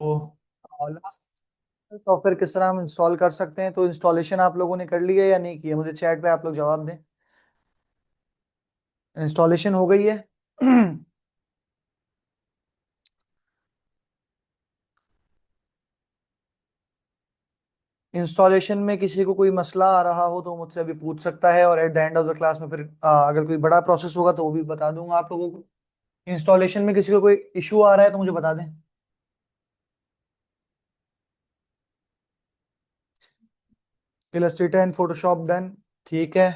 Last software किस तरह हम इंस्टॉल कर सकते हैं, तो इंस्टॉलेशन आप लोगों ने कर लिया या नहीं किया? मुझे चैट पे आप लोग जवाब दें। इंस्टॉलेशन हो गई है? इंस्टॉलेशन में किसी को कोई मसला आ रहा हो तो मुझसे अभी पूछ सकता है, और at the end of the class में फिर अगर कोई बड़ा प्रोसेस होगा तो वो भी बता दूंगा आप लोगों को। इंस्टॉलेशन में किसी को कोई इशू आ रहा है तो मुझे बता दें। इलस्ट्रेटर एंड फोटोशॉप डन, ठीक है।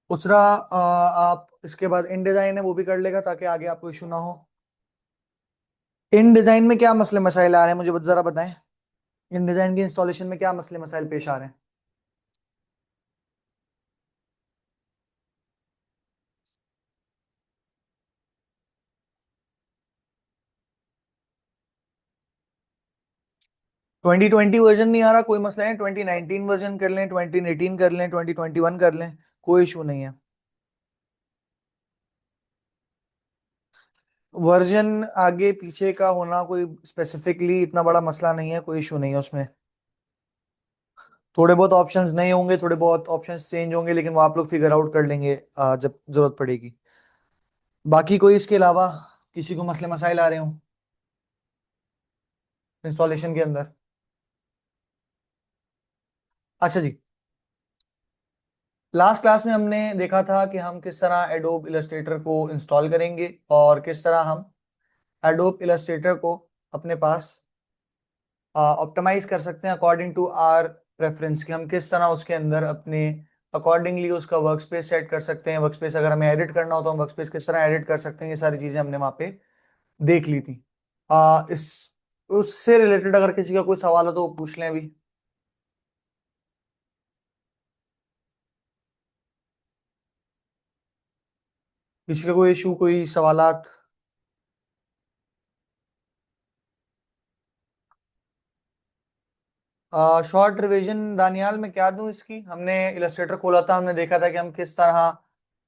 दूसरा आप इसके बाद इन डिजाइन है वो भी कर लेगा ताकि आगे आपको इशू ना हो। इन डिजाइन में क्या मसले मसाइल आ रहे हैं मुझे जरा बताएं। इन डिजाइन की इंस्टॉलेशन में क्या मसले मसाइल पेश आ रहे हैं? 2020 वर्जन नहीं आ रहा, कोई मसला नहीं। 2019 वर्जन कर लें, 2018 कर लें, 2021 कर लें, कोई इशू नहीं है। वर्जन आगे पीछे का होना कोई स्पेसिफिकली इतना बड़ा मसला नहीं है, कोई इशू नहीं है उसमें। थोड़े बहुत ऑप्शंस नहीं होंगे, थोड़े बहुत ऑप्शंस चेंज होंगे, लेकिन वो आप लोग फिगर आउट कर लेंगे जब जरूरत पड़ेगी। बाकी कोई इसके अलावा किसी को मसले मसाइल आ रहे हो इंस्टॉलेशन के अंदर? अच्छा जी। लास्ट क्लास में हमने देखा था कि हम किस तरह एडोब इलस्ट्रेटर को इंस्टॉल करेंगे और किस तरह हम एडोब इलस्ट्रेटर को अपने पास ऑप्टिमाइज कर सकते हैं अकॉर्डिंग टू आर प्रेफरेंस, कि हम किस तरह उसके अंदर अपने अकॉर्डिंगली उसका वर्क स्पेस सेट कर सकते हैं। वर्क स्पेस अगर हमें एडिट करना हो तो हम वर्क स्पेस किस तरह एडिट कर सकते हैं, ये सारी चीजें हमने वहाँ पे देख ली थी। इस उससे रिलेटेड अगर किसी का कोई सवाल हो तो वो पूछ लें अभी। किसी का कोई इशू, कोई सवालात? शॉर्ट रिवीजन दानियाल में क्या दूं इसकी? हमने इलस्ट्रेटर खोला था, हमने देखा था कि हम किस तरह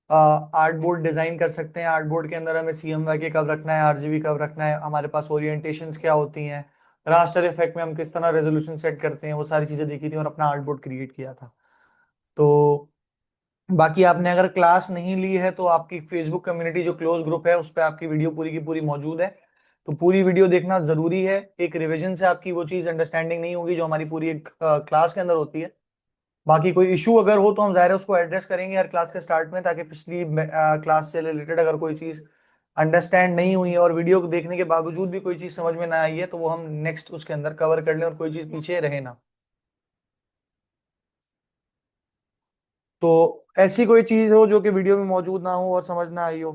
आर्ट बोर्ड डिजाइन कर सकते हैं। आर्ट बोर्ड के अंदर हमें CMYK कब रखना है, RGB कब रखना है, हमारे पास ओरिएंटेशंस क्या होती हैं, रास्टर इफेक्ट में हम किस तरह रेजोल्यूशन सेट करते हैं, वो सारी चीजें देखी थी और अपना आर्ट बोर्ड क्रिएट किया था। तो बाकी आपने अगर क्लास नहीं ली है तो आपकी फेसबुक कम्युनिटी जो क्लोज ग्रुप है उस पर आपकी वीडियो पूरी की पूरी मौजूद है, तो पूरी वीडियो देखना जरूरी है। एक रिवीजन से आपकी वो चीज अंडरस्टैंडिंग नहीं होगी जो हमारी पूरी एक क्लास के अंदर होती है। बाकी कोई इशू अगर हो तो हम जाहिर है उसको एड्रेस करेंगे हर क्लास के स्टार्ट में, ताकि पिछली क्लास से रिलेटेड अगर कोई चीज अंडरस्टैंड नहीं हुई है और वीडियो को देखने के बावजूद भी कोई चीज समझ में ना आई है तो वो हम नेक्स्ट उसके अंदर कवर कर लें और कोई चीज पीछे रहे ना। तो ऐसी कोई चीज हो जो कि वीडियो में मौजूद ना हो और समझ ना आई हो।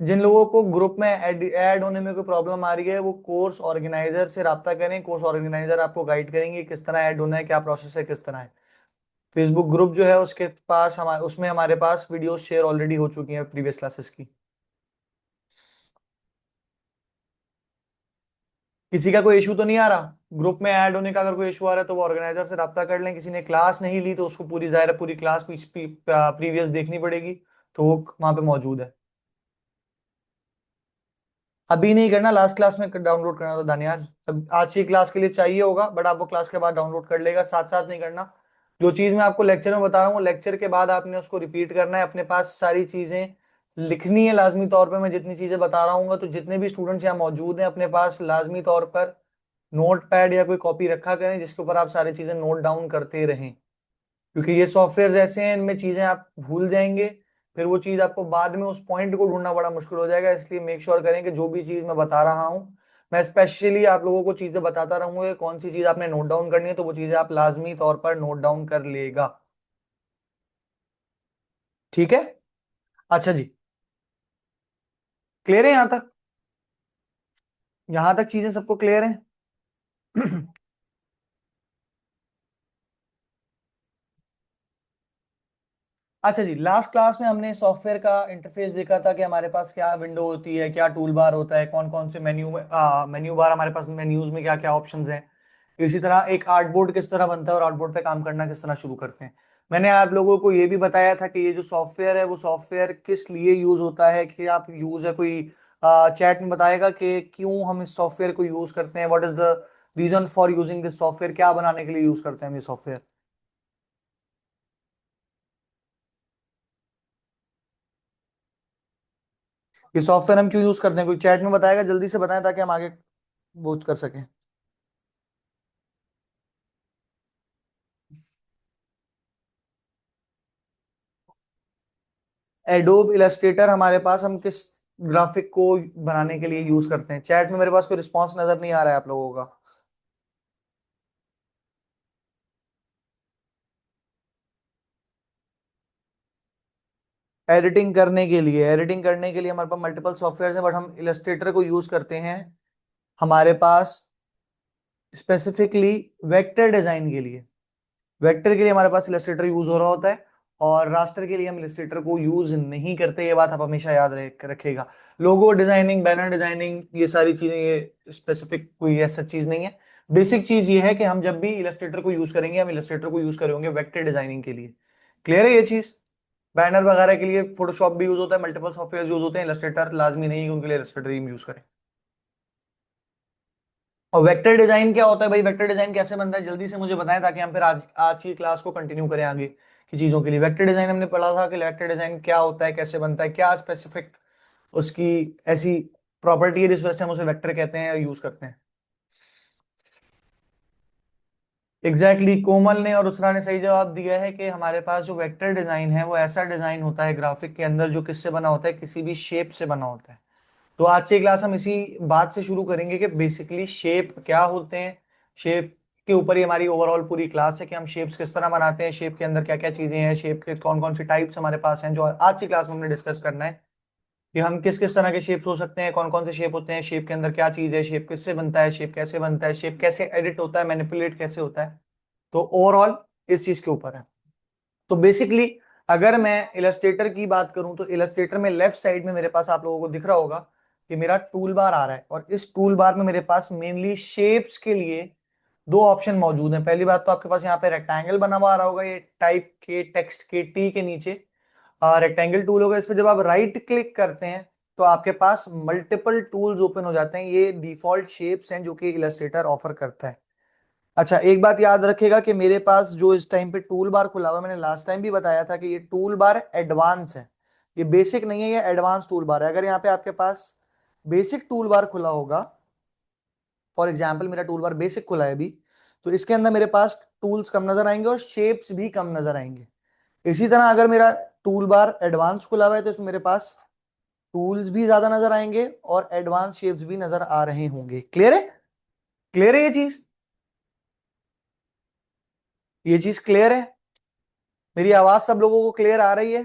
जिन लोगों को ग्रुप में ऐड होने में कोई प्रॉब्लम आ रही है वो कोर्स ऑर्गेनाइजर से राब्ता करें, कोर्स ऑर्गेनाइजर आपको गाइड करेंगे किस तरह ऐड होना है, क्या प्रोसेस है, किस तरह है। फेसबुक ग्रुप जो है उसके पास हमारे उसमें हमारे पास वीडियो शेयर ऑलरेडी हो चुकी हैं प्रीवियस क्लासेस की। किसी का कोई इशू तो नहीं आ रहा ग्रुप में ऐड होने का? अगर कोई इशू आ रहा है तो वो ऑर्गेनाइजर से राब्ता कर लें। किसी ने क्लास नहीं ली तो उसको पूरी जाहिर है पूरी क्लास प्रीवियस देखनी पड़ेगी, तो वो वहां पे मौजूद है। अभी नहीं करना, लास्ट क्लास में डाउनलोड करना था दानियाल। अब आज की क्लास के लिए चाहिए होगा बट आप वो क्लास के बाद डाउनलोड कर लेगा, साथ साथ नहीं करना। जो चीज मैं आपको लेक्चर में बता रहा हूँ लेक्चर के बाद आपने उसको रिपीट करना है, अपने पास सारी चीजें लिखनी है लाजमी तौर पे। मैं जितनी चीजें बता रहा हूँ तो जितने भी स्टूडेंट्स यहाँ मौजूद हैं अपने पास लाजमी तौर पर नोट पैड या कोई कॉपी रखा करें जिसके ऊपर आप सारी चीजें नोट डाउन करते रहें, क्योंकि ये सॉफ्टवेयर ऐसे हैं इनमें चीजें आप भूल जाएंगे, फिर वो चीज आपको बाद में उस पॉइंट को ढूंढना बड़ा मुश्किल हो जाएगा। इसलिए मेक श्योर करें कि जो भी चीज मैं बता रहा हूँ मैं स्पेशली आप लोगों को चीजें बताता रहूंगा, कौन सी चीज आपने नोट डाउन करनी है तो वो चीजें आप लाजमी तौर पर नोट डाउन कर लेगा। ठीक है? अच्छा जी। क्लियर है यहां तक? यहां तक चीजें सबको क्लियर है? अच्छा जी, लास्ट क्लास में हमने सॉफ्टवेयर का इंटरफेस देखा था कि हमारे पास क्या विंडो होती है, क्या टूल बार होता है, कौन कौन से मेन्यू बार हमारे पास, मेन्यूज में क्या क्या ऑप्शंस हैं। इसी तरह एक आर्टबोर्ड किस तरह बनता है और आर्टबोर्ड पे काम करना किस तरह शुरू करते हैं। मैंने आप लोगों को ये भी बताया था कि ये जो सॉफ्टवेयर है वो सॉफ्टवेयर किस लिए यूज होता है, कि आप यूज है कोई चैट में बताएगा कि क्यों हम इस सॉफ्टवेयर को यूज करते हैं, what is the reason for using this software, क्या बनाने के लिए यूज करते हैं हम ये सॉफ्टवेयर। ये सॉफ्टवेयर हम क्यों यूज करते हैं, कोई चैट में बताएगा, जल्दी से बताएं ताकि हम आगे वो कर सकें। एडोब इलस्ट्रेटर हमारे पास हम किस ग्राफिक को बनाने के लिए यूज करते हैं, चैट में मेरे पास कोई रिस्पॉन्स नजर नहीं आ रहा है आप लोगों का। एडिटिंग करने के लिए हमारे पास मल्टीपल सॉफ्टवेयर हैं, बट हम इलस्ट्रेटर को यूज करते हैं हमारे पास स्पेसिफिकली वेक्टर डिजाइन के लिए। वेक्टर के लिए हमारे पास इलस्ट्रेटर यूज हो रहा होता है, और रास्टर के लिए हम इलस्ट्रेटर को यूज नहीं करते, ये बात आप हमेशा याद रखेगा। लोगो डिजाइनिंग, बैनर डिजाइनिंग, ये सारी चीजें, ये स्पेसिफिक कोई ऐसा चीज नहीं है। बेसिक चीज ये है कि हम जब भी इलस्ट्रेटर को यूज करेंगे, हम इलस्ट्रेटर को यूज करेंगे वेक्टर डिजाइनिंग के लिए। क्लियर है ये चीज। बैनर वगैरह के लिए फोटोशॉप भी यूज होता है, मल्टीपल सॉफ्टवेयर यूज होते हैं, इलस्ट्रेटर लाजमी नहीं है कि उनके लिए इलस्ट्रेटर ही यूज करें। और वेक्टर डिजाइन क्या होता है भाई, वेक्टर डिजाइन कैसे बनता है, जल्दी से मुझे बताएं ताकि हम फिर आज आज की क्लास को कंटिन्यू करें आगे की चीजों के लिए। वेक्टर डिजाइन हमने पढ़ा था कि वेक्टर डिजाइन क्या होता है, कैसे बनता है, क्या स्पेसिफिक उसकी ऐसी प्रॉपर्टी है जिस वजह से हम उसे वेक्टर कहते हैं या यूज करते हैं। एग्जैक्टली exactly, कोमल ने और उसरा ने सही जवाब दिया है कि हमारे पास जो वेक्टर डिजाइन है वो ऐसा डिजाइन होता है ग्राफिक के अंदर जो किससे बना होता है, किसी भी शेप से बना होता है। तो आज की क्लास हम इसी बात से शुरू करेंगे कि बेसिकली शेप क्या होते हैं। शेप के ऊपर ही हमारी ओवरऑल पूरी क्लास है कि हम शेप्स किस तरह बनाते हैं, शेप के अंदर क्या क्या चीजें हैं, शेप के कौन कौन सी टाइप्स हमारे पास हैं, जो आज की क्लास में हमने डिस्कस करना है कि हम किस किस तरह के शेप्स हो सकते हैं, कौन कौन से शेप होते हैं, शेप के अंदर क्या चीज है, शेप किससे बनता है, शेप कैसे बनता है, शेप कैसे एडिट होता है, मैनिपुलेट कैसे होता है। तो ओवरऑल इस चीज के ऊपर है। तो बेसिकली अगर मैं इलस्ट्रेटर की बात करूं तो इलस्ट्रेटर में लेफ्ट साइड में मेरे पास आप लोगों को दिख रहा होगा कि मेरा टूल बार आ रहा है, और इस टूल बार में मेरे पास मेनली शेप्स के लिए दो ऑप्शन मौजूद हैं। पहली बात तो आपके पास यहाँ पे रेक्टेंगल बना हुआ आ रहा होगा, ये टाइप के टेक्स्ट के टी के नीचे रेक्टेंगल टूल होगा। इस पे जब आप राइट क्लिक करते हैं तो आपके पास मल्टीपल टूल्स ओपन हो जाते हैं। ये डिफॉल्ट शेप्स हैं जो कि इलस्ट्रेटर ऑफर करता है। अच्छा, एक बात याद रखेगा कि मेरे पास जो इस टाइम पे टूल बार खुला हुआ है, मैंने लास्ट टाइम भी बताया था कि ये टूल बार एडवांस है, ये बेसिक नहीं है, ये एडवांस टूल बार है। अगर यहाँ पे आपके पास बेसिक टूल बार खुला होगा, फॉर एग्जाम्पल मेरा टूल बार बेसिक खुला है अभी, तो इसके अंदर मेरे पास टूल्स कम नजर आएंगे और शेप्स भी कम नजर आएंगे। इसी तरह अगर मेरा टूल बार एडवांस खुला हुआ है तो इसमें मेरे पास टूल्स भी ज्यादा नजर आएंगे और एडवांस शेप्स भी नजर आ रहे होंगे। क्लियर है, क्लियर है ये चीज, ये चीज क्लियर है। मेरी आवाज सब लोगों को क्लियर आ रही है।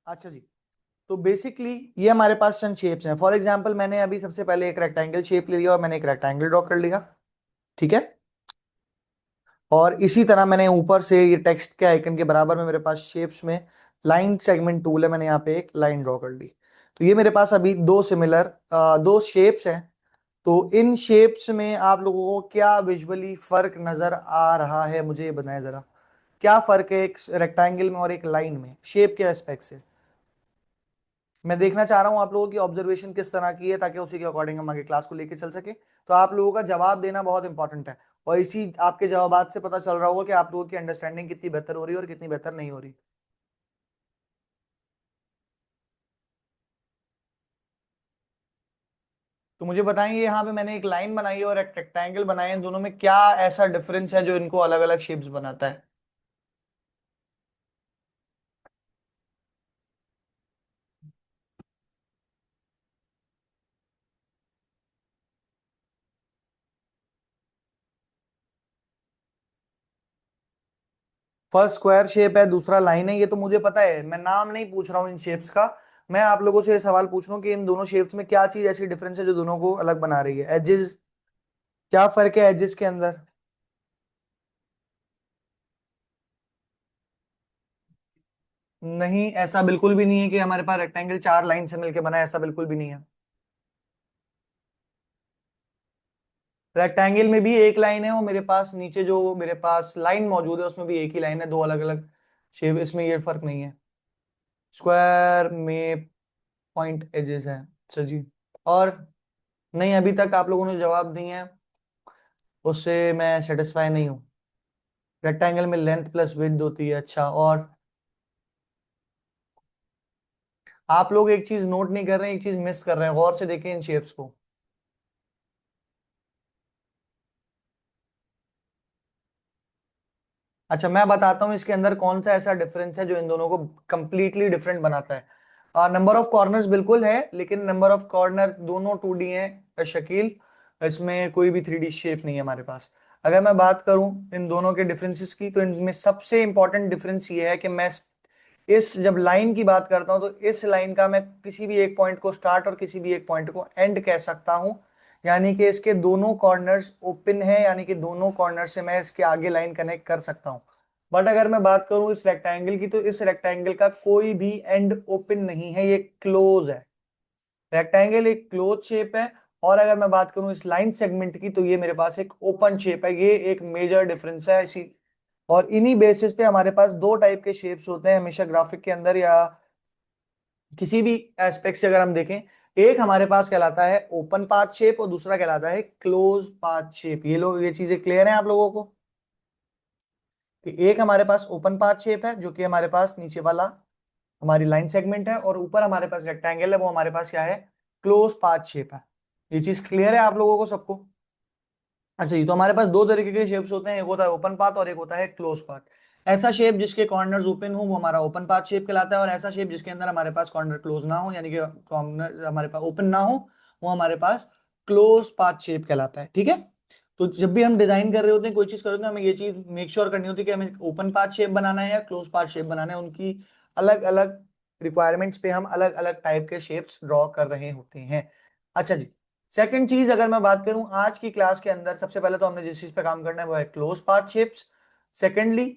अच्छा जी, तो बेसिकली ये हमारे पास चंद शेप्स हैं। फॉर एग्जांपल मैंने अभी सबसे पहले एक रेक्टेंगल शेप ले लिया और मैंने एक रेक्टेंगल ड्रॉ कर लिया, ठीक है। और इसी तरह मैंने ऊपर से ये टेक्स्ट के आइकन के बराबर में मेरे पास शेप्स में लाइन सेगमेंट टूल है, मैंने यहाँ पे एक लाइन ड्रॉ कर ली। तो ये मेरे पास अभी दो सिमिलर दो शेप्स हैं। तो इन शेप्स में आप लोगों को क्या विजुअली फर्क नजर आ रहा है, मुझे ये बताएं जरा। क्या फर्क है एक रेक्टेंगल में और एक लाइन में शेप के एस्पेक्ट से। मैं देखना चाह रहा हूं आप लोगों की ऑब्जर्वेशन किस तरह की है, ताकि उसी के अकॉर्डिंग हम आगे क्लास को लेकर चल सके। तो आप लोगों का जवाब देना बहुत इंपॉर्टेंट है, और इसी आपके जवाबात से पता चल रहा होगा कि आप लोगों की अंडरस्टैंडिंग कितनी बेहतर हो रही है और कितनी बेहतर नहीं हो रही। तो मुझे बताएंगे, यहाँ पे मैंने एक लाइन बनाई है और एक रेक्टेंगल बनाए हैं, दोनों में क्या ऐसा डिफरेंस है जो इनको अलग अलग शेप्स बनाता है। फर्स्ट स्क्वायर शेप है, दूसरा लाइन है, ये तो मुझे पता है, मैं नाम नहीं पूछ रहा हूँ इन शेप्स का। मैं आप लोगों से ये सवाल पूछ रहा हूँ कि इन दोनों शेप्स में क्या चीज ऐसी डिफरेंस है जो दोनों को अलग बना रही है। एजेस, क्या फर्क है एजेस के अंदर। नहीं, ऐसा बिल्कुल भी नहीं है कि हमारे पास रेक्टेंगल चार लाइन से मिलकर बना है, ऐसा बिल्कुल भी नहीं है। रेक्टेंगल में भी एक लाइन है और मेरे पास नीचे जो मेरे पास लाइन मौजूद है उसमें भी एक ही लाइन है, दो अलग अलग शेप, इसमें ये फर्क नहीं है। स्क्वायर में पॉइंट एजेस है। अच्छा जी। और नहीं, अभी तक आप लोगों ने जवाब दिए हैं उससे मैं सेटिस्फाई नहीं हूँ। रेक्टेंगल में लेंथ प्लस विड्थ होती है। अच्छा, और आप लोग एक चीज नोट नहीं कर रहे हैं, एक चीज मिस कर रहे हैं, गौर से देखें इन शेप्स को। अच्छा, मैं बताता हूँ इसके अंदर कौन सा ऐसा डिफरेंस है जो इन दोनों को कंप्लीटली डिफरेंट बनाता है। नंबर ऑफ कॉर्नर्स बिल्कुल है, लेकिन नंबर ऑफ कॉर्नर दोनों 2D हैं शकील, इसमें कोई भी 3D शेप नहीं है हमारे पास। अगर मैं बात करूं इन दोनों के डिफरेंसेस की, तो इनमें सबसे इंपॉर्टेंट डिफरेंस ये है कि मैं इस जब लाइन की बात करता हूं तो इस लाइन का मैं किसी भी एक पॉइंट को स्टार्ट और किसी भी एक पॉइंट को एंड कह सकता हूं। यानी कि इसके दोनों कॉर्नर्स ओपन है, यानी कि दोनों कॉर्नर से मैं इसके आगे लाइन कनेक्ट कर सकता हूं। बट अगर मैं बात करूं इस रेक्टेंगल की, तो इस रेक्टेंगल का कोई भी एंड ओपन नहीं है, ये क्लोज है। रेक्टेंगल एक क्लोज शेप है। और अगर मैं बात करूं इस लाइन सेगमेंट की, तो ये मेरे पास एक ओपन शेप है। ये एक मेजर डिफरेंस है इसी। और इन्हीं बेसिस पे हमारे पास दो टाइप के शेप्स होते हैं हमेशा ग्राफिक के अंदर, या किसी भी एस्पेक्ट से अगर हम देखें। एक हमारे पास कहलाता है ओपन पाथ शेप और दूसरा कहलाता है क्लोज पाथ शेप। ये लोग, ये चीजें क्लियर है आप लोगों को कि एक हमारे पास ओपन पाथ शेप है जो कि हमारे पास नीचे वाला हमारी लाइन सेगमेंट है, और ऊपर हमारे पास रेक्टेंगल है, वो हमारे पास क्या है, क्लोज पाथ शेप है। ये चीज क्लियर है आप लोगों को सबको? अच्छा जी, तो हमारे पास दो तरीके के शेप्स होते हैं, एक होता है ओपन पाथ और एक होता है क्लोज पाथ। ऐसा शेप जिसके कॉर्नर्स ओपन हो वो हमारा ओपन पाथ शेप कहलाता है, और ऐसा शेप जिसके अंदर हमारे पास कॉर्नर क्लोज ना हो, यानी कि कॉर्नर हमारे पास ओपन ना हो, वो हमारे पास क्लोज पाथ शेप कहलाता है। ठीक है। तो जब भी हम डिजाइन कर रहे होते हैं, कोई चीज कर रहे होते हैं, हमें ये चीज मेक श्योर करनी होती है कि हमें ओपन पाथ शेप बनाना है या क्लोज पाथ शेप बनाना है। उनकी अलग अलग रिक्वायरमेंट्स पे हम अलग अलग टाइप के शेप्स ड्रॉ कर रहे होते हैं। अच्छा जी। सेकंड चीज अगर मैं बात करूं आज की क्लास के अंदर, सबसे पहले तो हमने जिस चीज पे काम करना है वो है क्लोज पाथ शेप्स। सेकेंडली,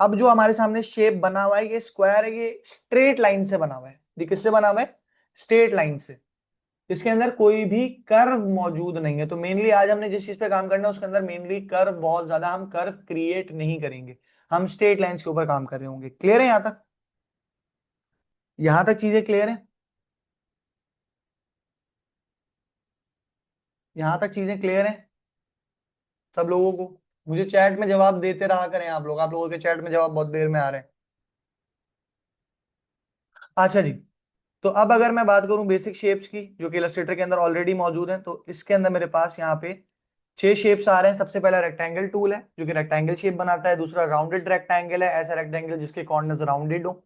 अब जो हमारे सामने शेप बना हुआ है ये स्क्वायर है, ये स्ट्रेट लाइन से बना हुआ है। ये किससे बना हुआ है? स्ट्रेट लाइन से। इसके अंदर कोई भी कर्व मौजूद नहीं है। तो मेनली आज हमने जिस चीज पे काम करना है उसके अंदर मेनली कर्व, बहुत ज्यादा हम कर्व क्रिएट नहीं करेंगे, हम स्ट्रेट लाइंस के ऊपर काम कर रहे होंगे। क्लियर है यहां तक? यहां तक चीजें क्लियर है? यहां तक चीजें क्लियर है सब लोगों को? मुझे चैट में जवाब देते रहा करें आप लोग, आप लोगों के चैट में जवाब बहुत देर में आ रहे हैं। अच्छा जी। तो अब अगर मैं बात करूं बेसिक शेप्स की जो कि इलस्ट्रेटर के अंदर ऑलरेडी मौजूद हैं, तो इसके अंदर मेरे पास यहाँ पे 6 शेप्स आ रहे हैं। सबसे पहला रेक्टेंगल टूल है जो कि रेक्टेंगल शेप बनाता है। दूसरा राउंडेड रेक्टेंगल है, ऐसा रेक्टेंगल जिसके कॉर्नर्स राउंडेड हो,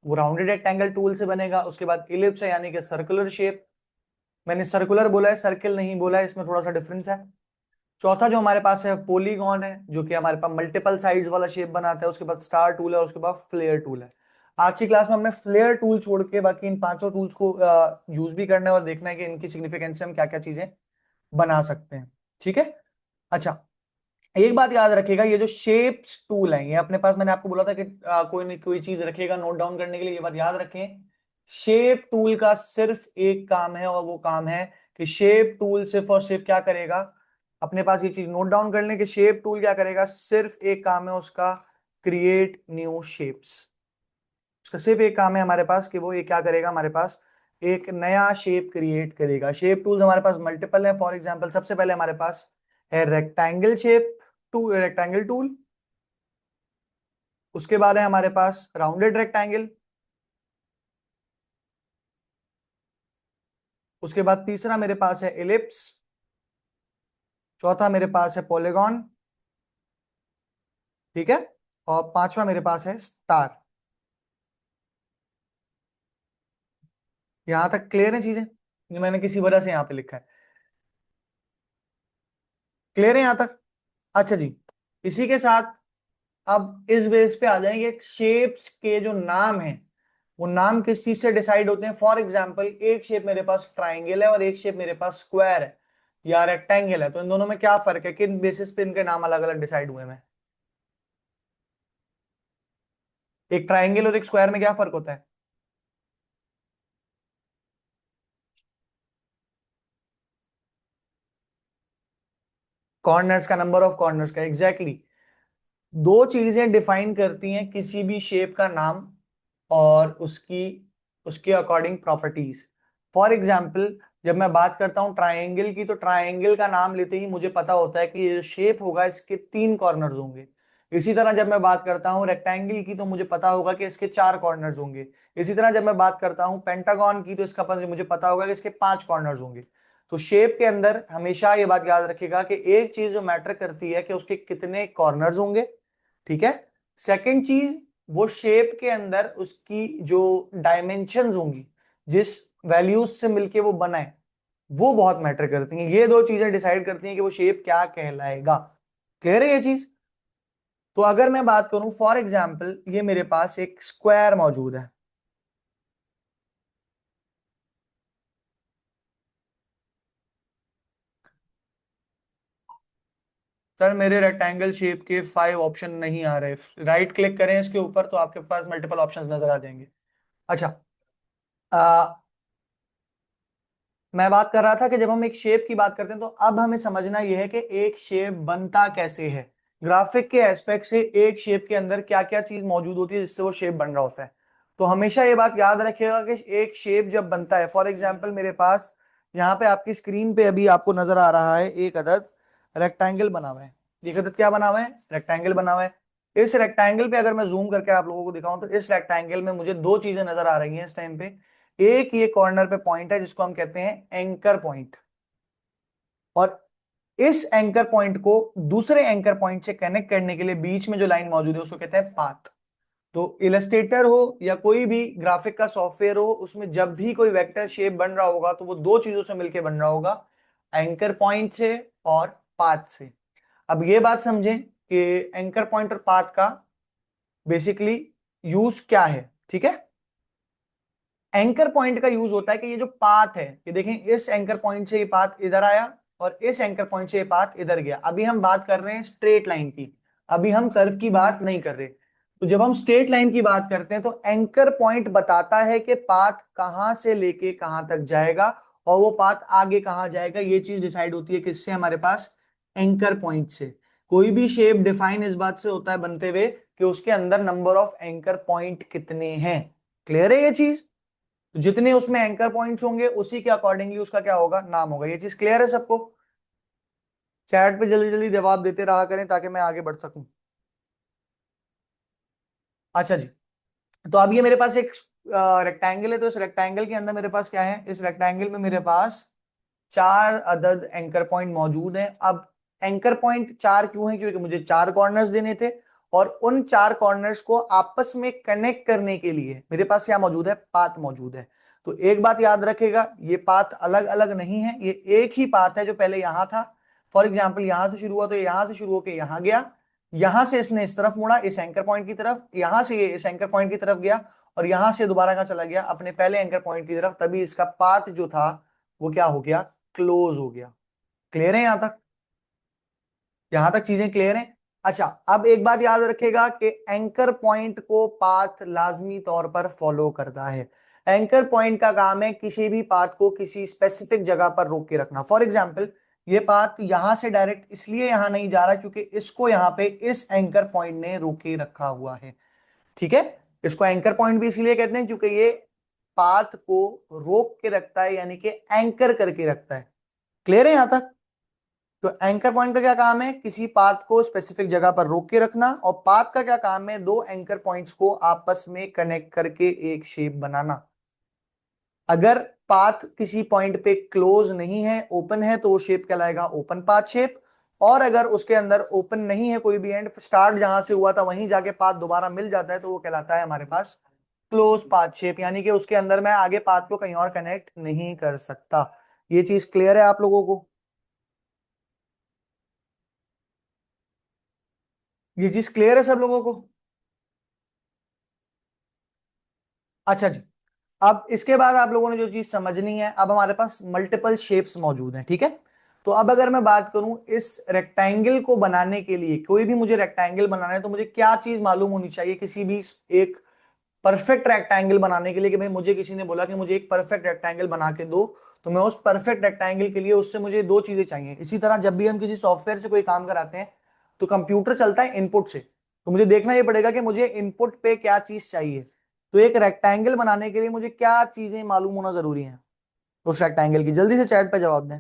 वो राउंडेड रेक्टेंगल टूल से बनेगा। उसके बाद इलिप्स है, यानी कि सर्कुलर शेप। मैंने सर्कुलर बोला है, सर्किल नहीं बोला है, इसमें थोड़ा सा डिफरेंस है। चौथा जो हमारे पास है पॉलीगॉन है, जो कि हमारे पास मल्टीपल साइड्स वाला शेप बनाता है। उसके बाद स्टार टूल है, और उसके बाद फ्लेयर टूल है। आज की क्लास में हमने फ्लेयर टूल छोड़ के बाकी इन पांचों टूल्स को यूज भी करना है और देखना है कि इनकी सिग्निफिकेंस से हम क्या क्या चीजें बना सकते हैं। ठीक है। अच्छा, एक बात याद रखिएगा, ये जो शेप्स टूल है ये अपने पास, मैंने आपको बोला था कि कोई नहीं कोई चीज रखिएगा नोट डाउन करने के लिए। ये बात याद रखें, शेप टूल का सिर्फ एक काम है, और वो काम है कि शेप टूल सिर्फ और सिर्फ क्या करेगा, अपने पास ये चीज नोट डाउन करने के, शेप टूल क्या करेगा, सिर्फ एक काम है उसका, क्रिएट न्यू शेप्स। उसका सिर्फ एक काम है हमारे पास कि वो ये क्या करेगा, हमारे पास एक नया शेप क्रिएट करेगा। शेप टूल्स हमारे पास मल्टीपल है। फॉर एग्जांपल सबसे पहले हमारे पास है rectangle shape to rectangle tool. उसके बाद है हमारे पास राउंडेड रेक्टेंगल। उसके बाद तीसरा मेरे पास है इलिप्स। चौथा मेरे पास है पॉलीगॉन। ठीक है। और पांचवा मेरे पास है स्टार। यहां तक क्लियर है चीजें? ये मैंने किसी वजह से यहां पे लिखा है। क्लियर है यहां तक? अच्छा जी। इसी के साथ अब इस बेस पे आ जाएंगे, शेप्स के जो नाम हैं वो नाम किस चीज से डिसाइड होते हैं। फॉर एग्जाम्पल एक शेप मेरे पास ट्राइंगल है और एक शेप मेरे पास स्क्वायर है या रेक्टेंगल है, तो इन दोनों में क्या फर्क है, किन बेसिस पे इनके नाम अलग अलग डिसाइड हुए हैं? एक ट्राइंगल और एक स्क्वायर में क्या फर्क होता है? कॉर्नर्स का, नंबर ऑफ कॉर्नर्स का, एग्जैक्टली दो चीजें डिफाइन करती हैं किसी भी शेप का नाम और उसकी उसके अकॉर्डिंग प्रॉपर्टीज। फॉर एग्जाम्पल, जब मैं बात करता हूं ट्राइंगल की, तो ट्राइंगल का नाम लेते ही मुझे पता होता है कि ये जो शेप होगा इसके 3 कॉर्नर्स होंगे। इसी तरह जब मैं बात करता हूं रेक्टेंगल की, तो मुझे पता होगा कि इसके 4 कॉर्नर्स होंगे। इसी तरह जब मैं बात करता हूं पेंटागन की, तो इसका मुझे पता होगा कि इसके 5 कॉर्नर्स होंगे। तो शेप के अंदर हमेशा ये बात याद रखेगा कि एक चीज जो मैटर करती है कि उसके कितने कॉर्नर्स होंगे, ठीक है। सेकंड चीज, वो शेप के अंदर उसकी जो डायमेंशंस होंगी, जिस वैल्यूज से मिलके वो बना है, वो बहुत मैटर करती हैं। ये दो चीजें डिसाइड करती हैं कि वो शेप क्या कहलाएगा। क्लियर है ये चीज? तो अगर मैं बात करूं फॉर एग्जाम्पल, ये मेरे पास एक स्क्वायर मौजूद है। सर मेरे रेक्टेंगल शेप के 5 ऑप्शन नहीं आ रहे। राइट क्लिक करें इसके ऊपर तो आपके पास मल्टीपल ऑप्शंस नजर आ जाएंगे। अच्छा, मैं बात कर रहा था कि जब हम एक शेप की बात करते हैं तो अब हमें समझना यह है कि एक शेप बनता कैसे है। ग्राफिक के एस्पेक्ट से एक शेप के अंदर क्या क्या चीज मौजूद होती है जिससे वो शेप बन रहा होता है। तो हमेशा ये बात याद रखिएगा कि एक शेप जब बनता है, फॉर एग्जाम्पल मेरे पास यहाँ पे आपकी स्क्रीन पे अभी आपको नजर आ रहा है एक अदद रेक्टेंगल बना हुआ है। एक अदद क्या बना हुआ है? रेक्टेंगल बना हुआ है। इस रेक्टेंगल पे अगर मैं जूम करके आप लोगों को दिखाऊं तो इस रेक्टेंगल में मुझे दो चीजें नजर आ रही हैं इस टाइम पे। एक ये कॉर्नर पे पॉइंट है जिसको हम कहते हैं एंकर पॉइंट, और इस एंकर पॉइंट को दूसरे एंकर पॉइंट से कनेक्ट करने के लिए बीच में जो लाइन मौजूद है उसको कहते हैं पाथ। तो इलस्ट्रेटर हो या कोई भी ग्राफिक का सॉफ्टवेयर हो, उसमें जब भी कोई वेक्टर शेप बन रहा होगा तो वो दो चीजों से मिलकर बन रहा होगा, एंकर पॉइंट से और पाथ से। अब ये बात समझें कि एंकर पॉइंट और पाथ का बेसिकली यूज क्या है, ठीक है। एंकर पॉइंट का यूज होता है कि ये जो पाथ है, ये देखें, इस एंकर पॉइंट से ये पाथ इधर आया और इस एंकर पॉइंट से ये पाथ इधर गया। अभी हम बात कर रहे हैं स्ट्रेट लाइन की, अभी हम कर्व की बात नहीं कर रहे। तो जब हम स्ट्रेट लाइन की बात करते हैं तो एंकर पॉइंट बताता है कि पाथ कहां से लेके कहां तक जाएगा और वो पाथ आगे कहां जाएगा। ये चीज डिसाइड होती है किससे? हमारे पास एंकर पॉइंट से। कोई भी शेप डिफाइन इस बात से होता है बनते हुए कि उसके अंदर नंबर ऑफ एंकर पॉइंट कितने हैं। क्लियर है ये चीज? तो जितने उसमें एंकर पॉइंट्स होंगे उसी के अकॉर्डिंगली उसका क्या होगा? नाम होगा। ये चीज क्लियर है सबको? चैट पे जल्दी जल्दी जवाब देते रहा करें ताकि मैं आगे बढ़ सकूं। अच्छा जी, तो अब ये मेरे पास एक रेक्टेंगल है, तो इस रेक्टेंगल के अंदर मेरे पास क्या है? इस रेक्टेंगल में मेरे पास 4 अदद एंकर पॉइंट मौजूद हैं। अब एंकर पॉइंट 4 क्यों है? क्योंकि मुझे 4 कॉर्नर्स देने थे और उन 4 कॉर्नर्स को आपस में कनेक्ट करने के लिए मेरे पास क्या मौजूद है? पाथ मौजूद है। तो एक बात याद रखेगा, ये पाथ अलग अलग नहीं है, ये एक ही पाथ है जो पहले यहां था। फॉर एग्जाम्पल यहां से शुरू हुआ तो यहां से शुरू होकर यहां गया, यहां से इसने इस तरफ मुड़ा इस एंकर पॉइंट की तरफ, यहां से ये इस एंकर पॉइंट की तरफ गया और यहां से दोबारा कहां चला गया? अपने पहले एंकर पॉइंट की तरफ। तभी इसका पाथ जो था वो क्या हो गया? क्लोज हो गया। क्लियर है यहां तक? यहां तक चीजें क्लियर हैं? अच्छा, अब एक बात याद रखेगा कि एंकर पॉइंट को पाथ लाजमी तौर पर फॉलो करता है। एंकर पॉइंट का काम है किसी भी पाथ को किसी स्पेसिफिक जगह पर रोक के रखना। फॉर एग्जाम्पल, ये पाथ यहां से डायरेक्ट इसलिए यहां नहीं जा रहा क्योंकि इसको यहां पे इस एंकर पॉइंट ने रोके रखा हुआ है, ठीक है। इसको एंकर पॉइंट भी इसलिए कहते हैं क्योंकि ये पाथ को रोक के रखता है, यानी कि एंकर करके रखता है। क्लियर है यहां तक? तो एंकर पॉइंट का क्या काम है? किसी पाथ को स्पेसिफिक जगह पर रोक के रखना। और पाथ का क्या काम है? दो एंकर पॉइंट्स को आपस में कनेक्ट करके एक शेप बनाना। अगर पाथ किसी पॉइंट पे क्लोज नहीं है, ओपन है, तो वो शेप कहलाएगा ओपन पाथ शेप। और अगर उसके अंदर ओपन नहीं है कोई भी एंड, स्टार्ट जहां से हुआ था वहीं जाके पाथ दोबारा मिल जाता है, तो वो कहलाता है हमारे पास क्लोज पाथ शेप, यानी कि उसके अंदर मैं आगे पाथ को कहीं और कनेक्ट नहीं कर सकता। ये चीज क्लियर है आप लोगों को? ये चीज क्लियर है सब लोगों को? अच्छा जी, अब इसके बाद आप लोगों ने जो चीज समझनी है, अब हमारे पास मल्टीपल शेप्स मौजूद हैं, ठीक है। तो अब अगर मैं बात करूं इस रेक्टेंगल को बनाने के लिए, कोई भी मुझे रेक्टेंगल बनाना है तो मुझे क्या चीज मालूम होनी चाहिए किसी भी एक परफेक्ट रेक्टेंगल बनाने के लिए? कि भाई मुझे किसी ने बोला कि मुझे एक परफेक्ट रेक्टेंगल बना के दो, तो मैं उस परफेक्ट रेक्टेंगल के लिए उससे मुझे दो चीजें चाहिए। इसी तरह जब भी हम किसी सॉफ्टवेयर से कोई काम कराते हैं तो कंप्यूटर चलता है इनपुट से, तो मुझे देखना ये पड़ेगा कि मुझे इनपुट पे क्या चीज चाहिए। तो एक रेक्टेंगल बनाने के लिए मुझे क्या चीजें मालूम होना जरूरी है उस रेक्टेंगल की, जल्दी से चैट पे जवाब दें।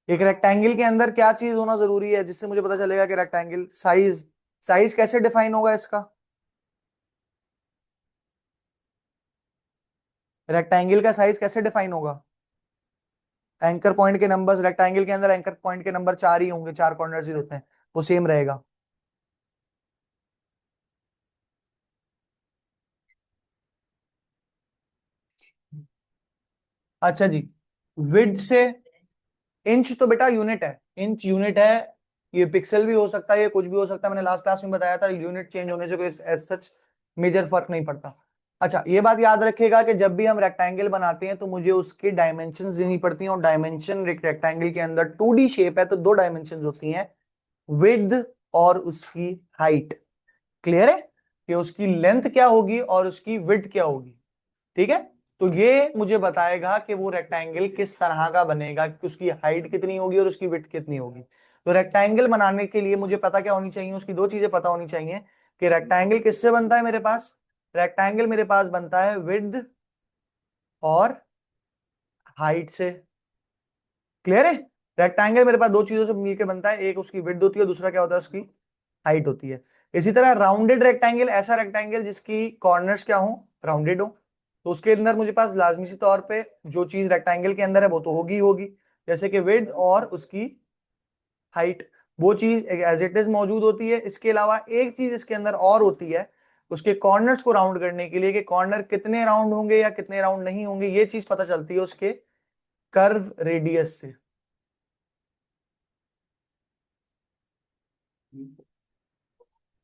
एक रेक्टेंगल के अंदर क्या चीज होना जरूरी है जिससे मुझे पता चलेगा कि रेक्टेंगल साइज, साइज कैसे डिफाइन होगा इसका? रेक्टेंगल का साइज कैसे डिफाइन होगा? एंकर पॉइंट के नंबर्स, रेक्टेंगल के अंदर एंकर पॉइंट के नंबर चार ही होंगे, चार कॉर्नर्स ही होते हैं, वो सेम रहेगा। अच्छा जी, विड्थ से, इंच तो बेटा यूनिट है, इंच यूनिट है, ये पिक्सल भी हो सकता है, ये कुछ भी हो सकता है, मैंने लास्ट क्लास में बताया था, यूनिट चेंज होने से कोई एज सच मेजर फर्क नहीं पड़ता। अच्छा, ये बात याद रखिएगा कि जब भी हम रेक्टेंगल बनाते हैं तो मुझे उसकी डायमेंशंस देनी पड़ती हैं, और डायमेंशन रेक्टेंगल के अंदर 2D शेप है तो दो डायमेंशंस होती हैं, विड्थ और उसकी हाइट। क्लियर है कि उसकी लेंथ क्या होगी और उसकी विड्थ क्या होगी? ठीक है, तो ये मुझे बताएगा कि वो रेक्टेंगल किस तरह का बनेगा, कि उसकी हाइट कितनी होगी और उसकी विड्थ कितनी होगी। तो रेक्टेंगल बनाने के लिए मुझे पता क्या होनी चाहिए, उसकी दो चीजें पता होनी चाहिए कि रेक्टेंगल किससे बनता है मेरे पास। रेक्टेंगल मेरे पास बनता है विड्थ और हाइट से। क्लियर है? रेक्टेंगल मेरे पास दो चीजों से मिलकर बनता है, एक उसकी विड्थ होती है, दूसरा क्या होता है, उसकी हाइट होती है। इसी तरह राउंडेड रेक्टेंगल, ऐसा रेक्टेंगल जिसकी कॉर्नर्स क्या हो, राउंडेड हो, तो उसके अंदर मुझे पास लाजमी सी तौर पे जो चीज रेक्टेंगल के अंदर है वो तो होगी ही होगी, जैसे कि विड्थ और उसकी हाइट, वो चीज एज इट इज मौजूद होती है। इसके अलावा एक चीज इसके अंदर और होती है, उसके कॉर्नर्स को राउंड करने के लिए, कि कॉर्नर कितने राउंड होंगे या कितने राउंड नहीं होंगे, ये चीज पता चलती है उसके कर्व रेडियस से।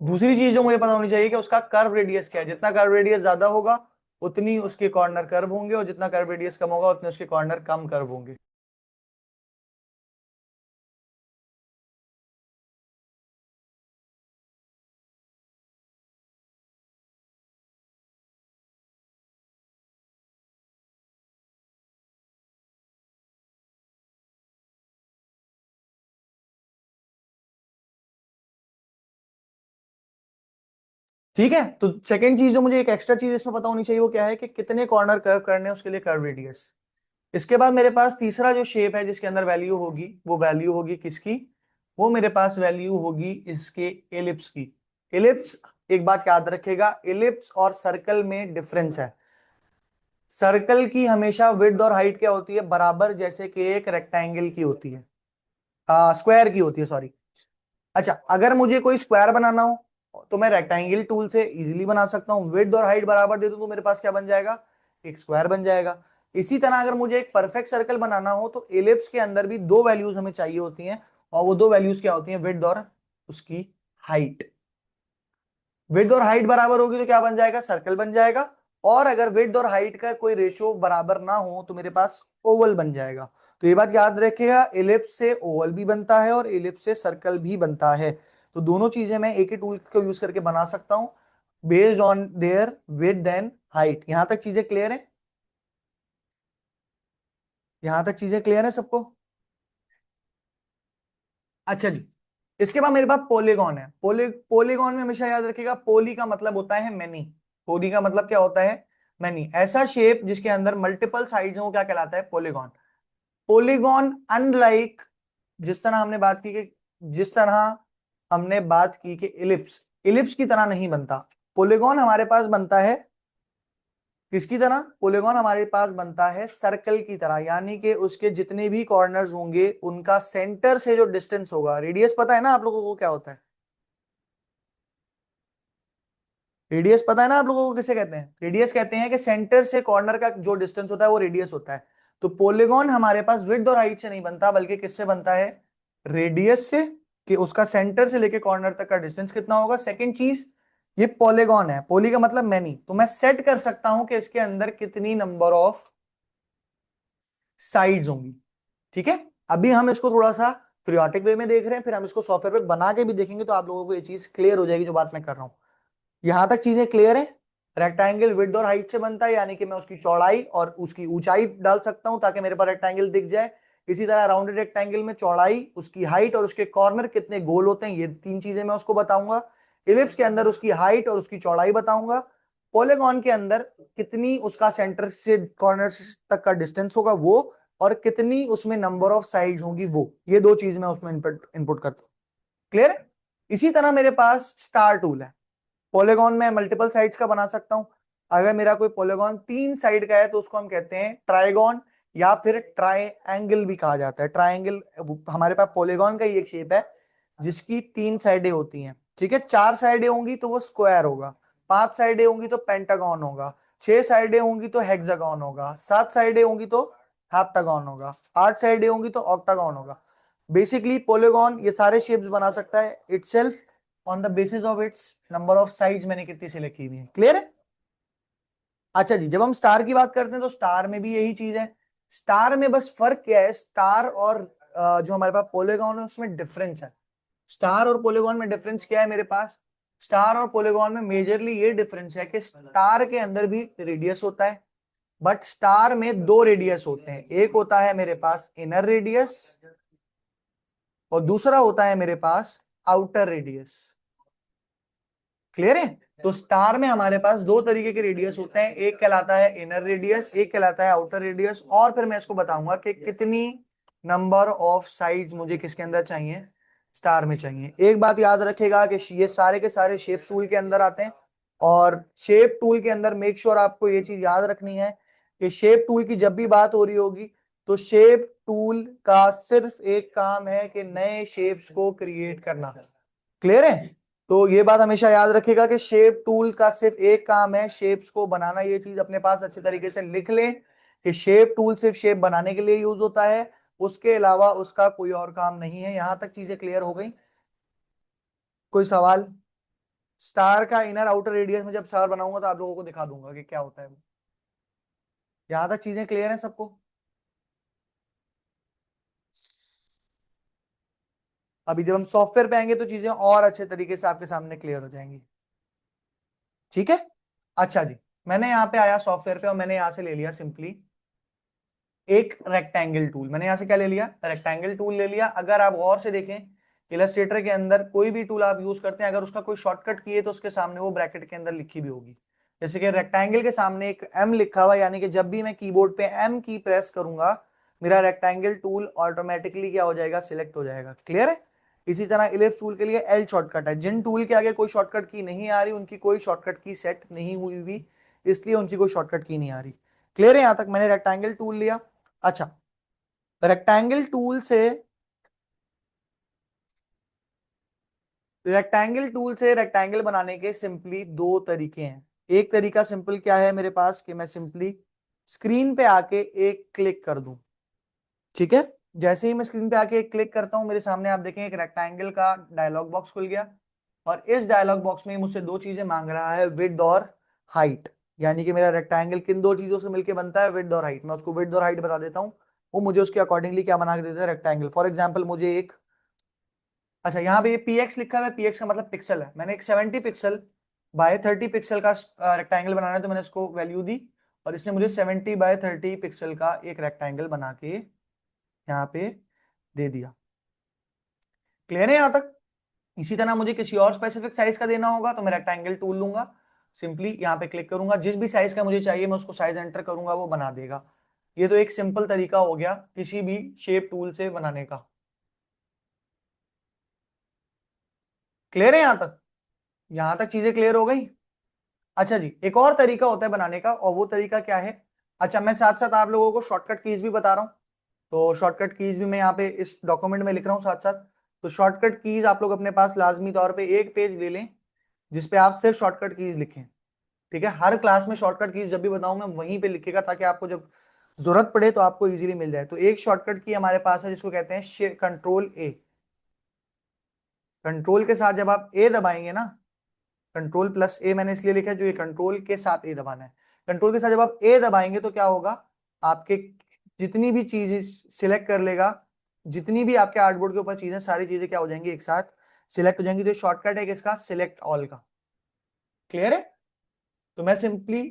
दूसरी चीज जो मुझे पता होनी चाहिए कि उसका कर्व रेडियस क्या है, जितना कर्व रेडियस ज्यादा होगा उतनी उसके कॉर्नर कर्व होंगे, और जितना कर्व रेडियस कम होगा उतने उसके कॉर्नर कम कर्व होंगे। ठीक है, तो सेकंड चीज जो मुझे एक एक्स्ट्रा चीज इसमें पता होनी चाहिए वो क्या है, कि कितने कॉर्नर कर्व करने हैं उसके लिए कर्व रेडियस। इसके बाद मेरे पास तीसरा जो शेप है जिसके अंदर वैल्यू होगी, वो वैल्यू होगी किसकी, वो मेरे पास वैल्यू होगी इसके एलिप्स की। एलिप्स, एक बात याद रखेगा, एलिप्स और सर्कल में डिफरेंस है। सर्कल की हमेशा विड्थ और हाइट क्या होती है, बराबर, जैसे कि एक रेक्टेंगल की होती है, स्क्वायर की होती है, सॉरी। अच्छा, अगर मुझे कोई स्क्वायर बनाना हो तो मैं रेक्टेंगल टूल से इजीली बना सकता हूं, विड्थ और हाइट बराबर दे दूं तो मेरे पास क्या बन जाएगा, एक स्क्वायर बन जाएगा। इसी तरह अगर मुझे एक परफेक्ट सर्कल बनाना हो तो एलिप्स के अंदर भी दो वैल्यूज हमें चाहिए होती हैं, और वो दो वैल्यूज क्या होती हैं, विड्थ और उसकी हाइट। विड्थ और हाइट बराबर होगी तो क्या बन जाएगा, सर्कल बन जाएगा। और अगर विड्थ और हाइट का कोई रेशियो बराबर ना हो तो मेरे पास ओवल बन जाएगा। तो ये बात याद रखिएगा, एलिप्स से ओवल भी बनता है और एलिप्स से सर्कल भी बनता है। तो दोनों चीजें मैं एक ही टूल को यूज करके बना सकता हूं, based on their width and height. यहां तक चीजें क्लियर है? यहां तक चीजें क्लियर है सबको? अच्छा जी, इसके बाद मेरे पास पॉलीगॉन है। पॉलीगॉन में हमेशा याद रखिएगा, पोली का मतलब होता है मैनी। पोली का मतलब क्या होता है, मैनी। ऐसा शेप जिसके अंदर मल्टीपल साइड्स हो क्या कहलाता है, पॉलीगॉन। पॉलीगॉन अनलाइक, जिस तरह हमने बात की कि जिस तरह हमने बात की कि इलिप्स, इलिप्स की तरह नहीं बनता। पॉलीगॉन हमारे पास बनता है किसकी तरह, पॉलीगॉन हमारे पास बनता है सर्कल की तरह, यानी कि उसके जितने भी कॉर्नर्स होंगे उनका सेंटर से जो डिस्टेंस होगा, रेडियस पता है ना आप लोगों को क्या होता है, रेडियस पता है ना आप लोगों को किसे कहते हैं, रेडियस कहते हैं कि सेंटर से कॉर्नर का जो डिस्टेंस होता है वो रेडियस होता है। तो पॉलीगॉन हमारे पास विड्थ और हाइट से नहीं बनता, बल्कि किससे बनता है, रेडियस से, कि उसका सेंटर से लेके कॉर्नर तक का डिस्टेंस कितना होगा। सेकंड चीज, ये पॉलीगॉन है, पॉली का मतलब मैनी, तो मैं सेट कर सकता हूं कि इसके अंदर कितनी नंबर ऑफ साइड्स होंगी। ठीक है, अभी हम इसको थोड़ा सा पीरियोडिक वे में देख रहे हैं, फिर हम इसको सॉफ्टवेयर पे बना के भी देखेंगे, तो आप लोगों को ये चीज क्लियर हो जाएगी जो बात मैं कर रहा हूं। यहां तक चीजें क्लियर है? रेक्टेंगल विड्थ और हाइट से बनता है, यानी कि मैं उसकी चौड़ाई और उसकी ऊंचाई डाल सकता हूं ताकि मेरे पास रेक्टेंगल दिख जाए। इसी तरह राउंडेड रेक्टेंगल में चौड़ाई, उसकी हाइट और उसके कॉर्नर कितने गोल होते हैं, ये तीन चीजें मैं उसको बताऊंगा। इलिप्स के अंदर उसकी हाइट और उसकी चौड़ाई बताऊंगा। पॉलीगॉन के अंदर कितनी उसका सेंटर से कॉर्नर तक का डिस्टेंस होगा वो, और कितनी उसमें नंबर ऑफ साइड होंगी वो, ये दो चीज मैं उसमें इनपुट करता हूँ। क्लियर है? इसी तरह मेरे पास स्टार टूल है। पॉलीगॉन में मल्टीपल साइड्स का बना सकता हूं। अगर मेरा कोई पॉलीगॉन 3 साइड का है तो उसको हम कहते हैं ट्राइगॉन, या फिर ट्राइएंगल भी कहा जाता है। ट्राइएंगल हमारे पास पॉलीगॉन का ही एक शेप है जिसकी 3 साइडें होती हैं, ठीक है। 4 साइडें होंगी तो वो स्क्वायर होगा, 5 साइडें होंगी तो पेंटागन होगा, 6 साइडें होंगी तो हेक्सागन होगा, 7 साइडें होंगी तो हेप्टागन होगा, 8 साइडें होंगी तो ऑक्टागन होगा। बेसिकली पॉलीगॉन ये सारे शेप्स बना सकता है itself on the basis of its number of sides मैंने कितनी सिलेक्ट की हुई है। क्लियर है? अच्छा जी, जब हम स्टार की बात करते हैं तो स्टार में भी यही चीज है। स्टार में बस फर्क क्या है, स्टार और जो हमारे पास पॉलीगॉन है उसमें डिफरेंस है। स्टार और पॉलीगॉन में डिफरेंस क्या है मेरे पास? स्टार और पॉलीगॉन में मेजरली ये डिफरेंस है कि स्टार के अंदर भी रेडियस होता है, बट स्टार में दो रेडियस होते हैं। एक होता है मेरे पास इनर रेडियस और दूसरा होता है मेरे पास आउटर रेडियस। क्लियर है? तो स्टार में हमारे पास दो तरीके के रेडियस होते हैं, एक कहलाता है इनर रेडियस, एक कहलाता है आउटर रेडियस। और फिर मैं इसको बताऊंगा कि कितनी नंबर ऑफ साइड्स मुझे किसके अंदर चाहिए, स्टार में चाहिए। एक बात याद रखेगा कि ये सारे के सारे शेप टूल के अंदर आते हैं, और शेप टूल के अंदर मेक श्योर आपको ये चीज याद रखनी है कि शेप टूल की जब भी बात हो रही होगी तो शेप टूल का सिर्फ एक काम है कि नए शेप्स को क्रिएट करना। क्लियर है? तो ये बात हमेशा याद रखिएगा कि शेप टूल का सिर्फ एक काम है, शेप्स को बनाना। ये चीज अपने पास अच्छे तरीके से लिख लें कि शेप टूल सिर्फ शेप बनाने के लिए यूज होता है, उसके अलावा उसका कोई और काम नहीं है। यहां तक चीजें क्लियर हो गई? कोई सवाल? स्टार का इनर आउटर रेडियस में जब स्टार बनाऊंगा तो आप लोगों को दिखा दूंगा कि क्या होता है वो। यहां तक चीजें क्लियर है सबको? अभी जब हम सॉफ्टवेयर पे आएंगे तो चीजें और अच्छे तरीके से आपके सामने क्लियर हो जाएंगी। ठीक है? अच्छा जी, मैंने यहाँ पे आया सॉफ्टवेयर पे और मैंने यहां से ले लिया सिंपली एक रेक्टेंगल टूल। मैंने यहां से क्या ले लिया? रेक्टेंगल टूल ले लिया। अगर आप गौर से देखें इलस्ट्रेटर के अंदर कोई भी टूल आप यूज करते हैं, अगर उसका कोई शॉर्टकट की है तो उसके सामने वो ब्रैकेट के अंदर लिखी भी होगी। जैसे कि रेक्टेंगल के सामने एक एम लिखा हुआ, यानी कि जब भी मैं कीबोर्ड पे एम की प्रेस करूंगा मेरा रेक्टेंगल टूल ऑटोमेटिकली क्या हो जाएगा, सिलेक्ट हो जाएगा। क्लियर है? इसी तरह इलिप्स टूल के लिए एल शॉर्टकट है। जिन टूल के आगे कोई शॉर्टकट की नहीं आ रही उनकी कोई शॉर्टकट की सेट नहीं हुई हुई, इसलिए उनकी कोई शॉर्टकट की नहीं आ रही। क्लियर है? यहां तक मैंने रेक्टेंगल टूल लिया। अच्छा, रेक्टेंगल टूल से रेक्टेंगल टूल से रेक्टेंगल बनाने के सिंपली दो तरीके हैं। एक तरीका सिंपल क्या है मेरे पास कि मैं सिंपली स्क्रीन पे आके एक क्लिक कर दूं। ठीक है? जैसे ही मैं स्क्रीन पे आके एक क्लिक करता हूं मेरे सामने आप देखें एक रेक्टेंगल का डायलॉग बॉक्स खुल गया, और इस डायलॉग बॉक्स में मुझसे दो चीजें मांग रहा है, विड्थ और हाइट। यानी कि मेरा रेक्टेंगल किन दो चीजों से मिलकर बनता है, विड्थ और हाइट। मैं उसको विड्थ और हाइट बता देता हूँ, वो मुझे उसके अकॉर्डिंगली क्या बना के देता है, रेक्टेंगल। फॉर एग्जाम्पल मुझे एक, अच्छा यहाँ पे ये px लिखा हुआ है, px का मतलब पिक्सल है। मैंने एक 70 पिक्सल बाय 30 पिक्सल का रेक्टेंगल बनाना है तो मैंने इसको वैल्यू दी, और इसने मुझे 70 बाय 30 पिक्सल का एक रेक्टेंगल बना के यहाँ पे दे दिया। क्लियर है यहाँ तक? इसी तरह मुझे किसी और स्पेसिफिक साइज का देना होगा तो मैं रेक्टेंगल टूल लूंगा, सिंपली यहाँ पे क्लिक करूंगा, जिस भी साइज का मुझे चाहिए मैं उसको साइज एंटर करूंगा, वो बना देगा। ये तो एक सिंपल तरीका हो गया किसी भी शेप टूल से बनाने का। क्लियर है यहाँ तक? यहाँ तक चीजें क्लियर हो गई? अच्छा जी, एक और तरीका होता है बनाने का, और वो तरीका क्या है? अच्छा, मैं साथ साथ आप लोगों को शॉर्टकट कीज भी बता रहा हूँ। तो शॉर्टकट कीज भी मैं यहाँ पे इस डॉक्यूमेंट में लिख रहा हूँ साथ साथ। तो शॉर्टकट कीज आप लोग अपने पास लाजमी तौर पे एक पेज ले लें जिसपे आप सिर्फ शॉर्टकट कीज लिखें। ठीक है? हर क्लास में शॉर्टकट कीज जब भी बताऊं मैं वहीं पे लिखेगा, ताकि आपको जब जरूरत पड़े तो आपको इजीली मिल जाए। तो एक शॉर्टकट की हमारे पास है जिसको कहते हैं कंट्रोल ए। कंट्रोल के साथ जब आप ए दबाएंगे ना, कंट्रोल प्लस ए मैंने इसलिए लिखा है जो ये कंट्रोल के साथ ए दबाना है। कंट्रोल के साथ जब आप ए दबाएंगे तो क्या होगा, आपके जितनी भी चीजें सिलेक्ट कर लेगा, जितनी भी आपके आर्टबोर्ड के ऊपर चीजें, सारी चीजें क्या हो जाएंगी, एक साथ सिलेक्ट हो जाएंगी। तो शॉर्टकट है किसका, सिलेक्ट ऑल का। क्लियर है? तो मैं सिंपली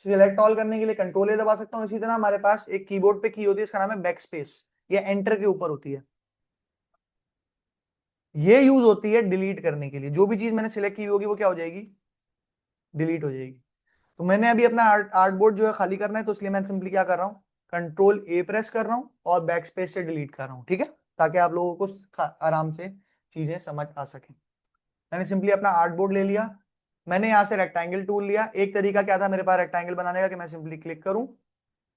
सिलेक्ट ऑल करने के लिए कंट्रोल ए दबा सकता हूँ। इसी तरह हमारे पास एक कीबोर्ड पे की होती है, इसका नाम है बैक स्पेस, ये एंटर के ऊपर होती है। ये यूज होती है डिलीट करने के लिए, जो भी चीज मैंने सिलेक्ट की होगी वो क्या हो जाएगी, डिलीट हो जाएगी। तो मैंने अभी अपना आर्ट बोर्ड जो है खाली करना है, तो इसलिए मैं सिंपली क्या कर रहा हूँ, कंट्रोल ए प्रेस कर रहा हूँ और बैक स्पेस से डिलीट कर रहा हूँ, ठीक है, ताकि आप लोगों को आराम से चीजें समझ आ सके। मैंने सिंपली अपना आर्ट बोर्ड ले लिया, मैंने यहाँ से रेक्टेंगल टूल लिया। एक तरीका क्या था मेरे पास रेक्टेंगल बनाने का, कि मैं सिंपली क्लिक करूं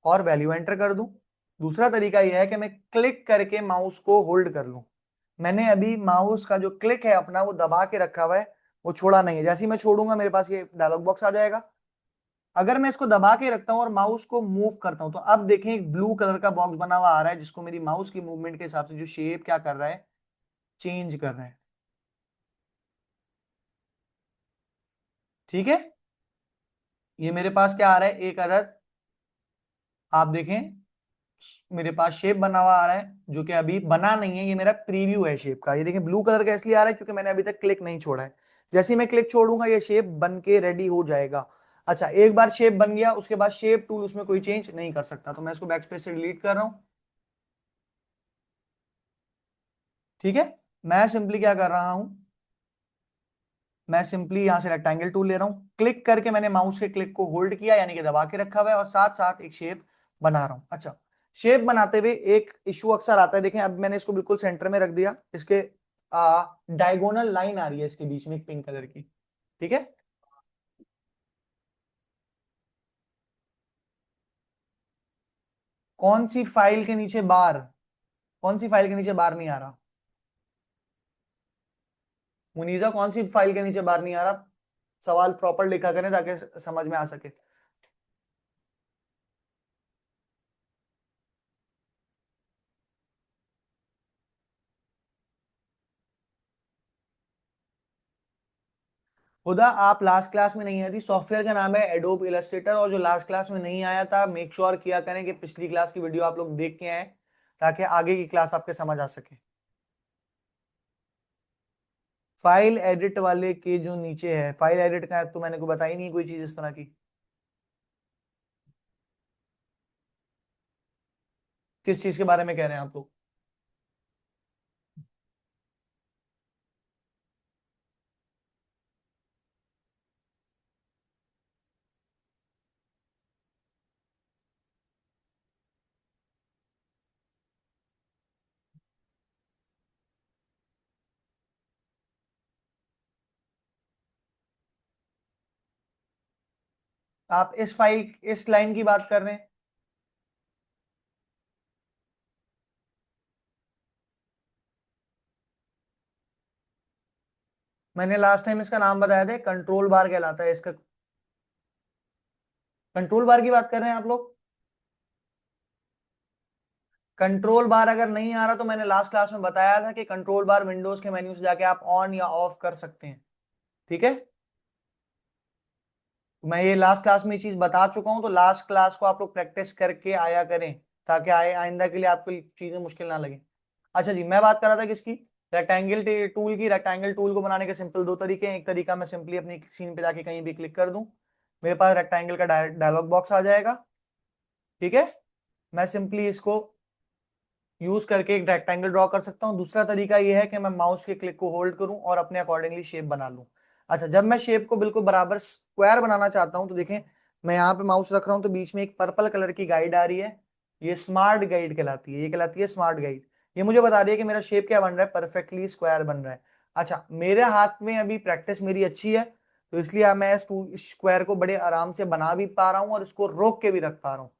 और वैल्यू एंटर कर दूं। दूसरा तरीका यह है कि मैं क्लिक करके माउस को होल्ड कर लूं। मैंने अभी माउस का जो क्लिक है अपना वो दबा के रखा हुआ है, वो छोड़ा नहीं है। जैसे ही मैं छोड़ूंगा मेरे पास ये डायलॉग बॉक्स आ जाएगा। अगर मैं इसको दबा के रखता हूं और माउस को मूव करता हूं, तो अब देखें एक ब्लू कलर का बॉक्स बना हुआ आ रहा है, जिसको मेरी माउस की मूवमेंट के हिसाब से जो शेप क्या कर रहा है, चेंज कर रहा है। ठीक है, ये मेरे पास क्या आ रहा है, एक अदद, आप देखें मेरे पास शेप बना हुआ आ रहा है, जो कि अभी बना नहीं है, ये मेरा प्रीव्यू है शेप का। ये देखें ब्लू कलर का इसलिए आ रहा है क्योंकि मैंने अभी तक क्लिक नहीं छोड़ा है। जैसे ही मैं क्लिक छोड़ूंगा ये शेप बन के रेडी हो जाएगा। अच्छा, एक बार शेप बन गया उसके बाद शेप टूल उसमें कोई चेंज नहीं कर सकता, तो मैं इसको बैकस्पेस से डिलीट कर रहा हूं। ठीक है, मैं सिंपली क्या कर रहा हूं, मैं सिंपली यहां से रेक्टेंगल टूल ले रहा हूं, क्लिक करके मैंने माउस के क्लिक को होल्ड किया, यानी कि दबा के रखा हुआ है, और साथ साथ एक शेप बना रहा हूं। अच्छा, शेप बनाते हुए एक इशू अक्सर आता है, देखें अब मैंने इसको बिल्कुल सेंटर में रख दिया, इसके डायगोनल लाइन आ रही है इसके बीच में एक पिंक कलर की। ठीक है, कौन सी फाइल के नीचे बार, कौन सी फाइल के नीचे बार नहीं आ रहा, मुनीजा कौन सी फाइल के नीचे बार नहीं आ रहा, सवाल प्रॉपर लिखा करें ताकि समझ में आ सके। खुदा आप लास्ट क्लास में नहीं आई थी, सॉफ्टवेयर का नाम है एडोब इलस्ट्रेटर, और जो लास्ट क्लास में नहीं आया था मेक श्योर किया करें कि पिछली क्लास की वीडियो आप लोग देख के आए, ताकि आगे की क्लास आपके समझ आ सके। फाइल एडिट वाले के जो नीचे है, फाइल एडिट का है, तो मैंने को बताई नहीं कोई चीज इस तरह की। किस चीज के बारे में कह रहे हैं आप लोग। आप इस फाइल इस लाइन की बात कर रहे हैं। मैंने लास्ट टाइम इसका नाम बताया था, कंट्रोल बार कहलाता है इसका। कंट्रोल बार की बात कर रहे हैं आप लोग। कंट्रोल बार अगर नहीं आ रहा तो मैंने लास्ट क्लास में बताया था कि कंट्रोल बार विंडोज के मेन्यू से जाके आप ऑन या ऑफ कर सकते हैं। ठीक है, मैं ये लास्ट क्लास में ये चीज बता चुका हूं, तो लास्ट क्लास को आप लोग प्रैक्टिस करके आया करें, ताकि आइंदा के लिए आपको चीजें मुश्किल ना लगे। अच्छा जी, मैं बात कर रहा था किसकी, रेक्टेंगल टूल की। रेक्टेंगल टूल को बनाने के सिंपल दो तरीके हैं। एक तरीका, मैं सिंपली अपनी सीन पे जाके कहीं भी क्लिक कर दूं, मेरे पास रेक्टेंगल का डायलॉग बॉक्स आ जाएगा। ठीक है, मैं सिंपली इसको यूज करके एक रेक्टेंगल ड्रॉ कर सकता हूँ। दूसरा तरीका यह है कि मैं माउस के क्लिक को होल्ड करूं और अपने अकॉर्डिंगली शेप बना लूं। अच्छा, जब मैं शेप को बिल्कुल बराबर स्क्वायर बनाना चाहता हूं, तो देखें मैं यहाँ पे माउस रख रहा हूं तो बीच में एक पर्पल कलर की गाइड आ रही है, ये स्मार्ट गाइड कहलाती है, ये कहलाती है स्मार्ट गाइड। ये मुझे बता रही है कि मेरा शेप क्या बन रहा है, परफेक्टली स्क्वायर बन रहा है। अच्छा, मेरे हाथ में अभी प्रैक्टिस मेरी अच्छी है, तो इसलिए अब मैं इस स्क्वायर को बड़े आराम से बना भी पा रहा हूँ और इसको रोक के भी रख पा रहा हूँ।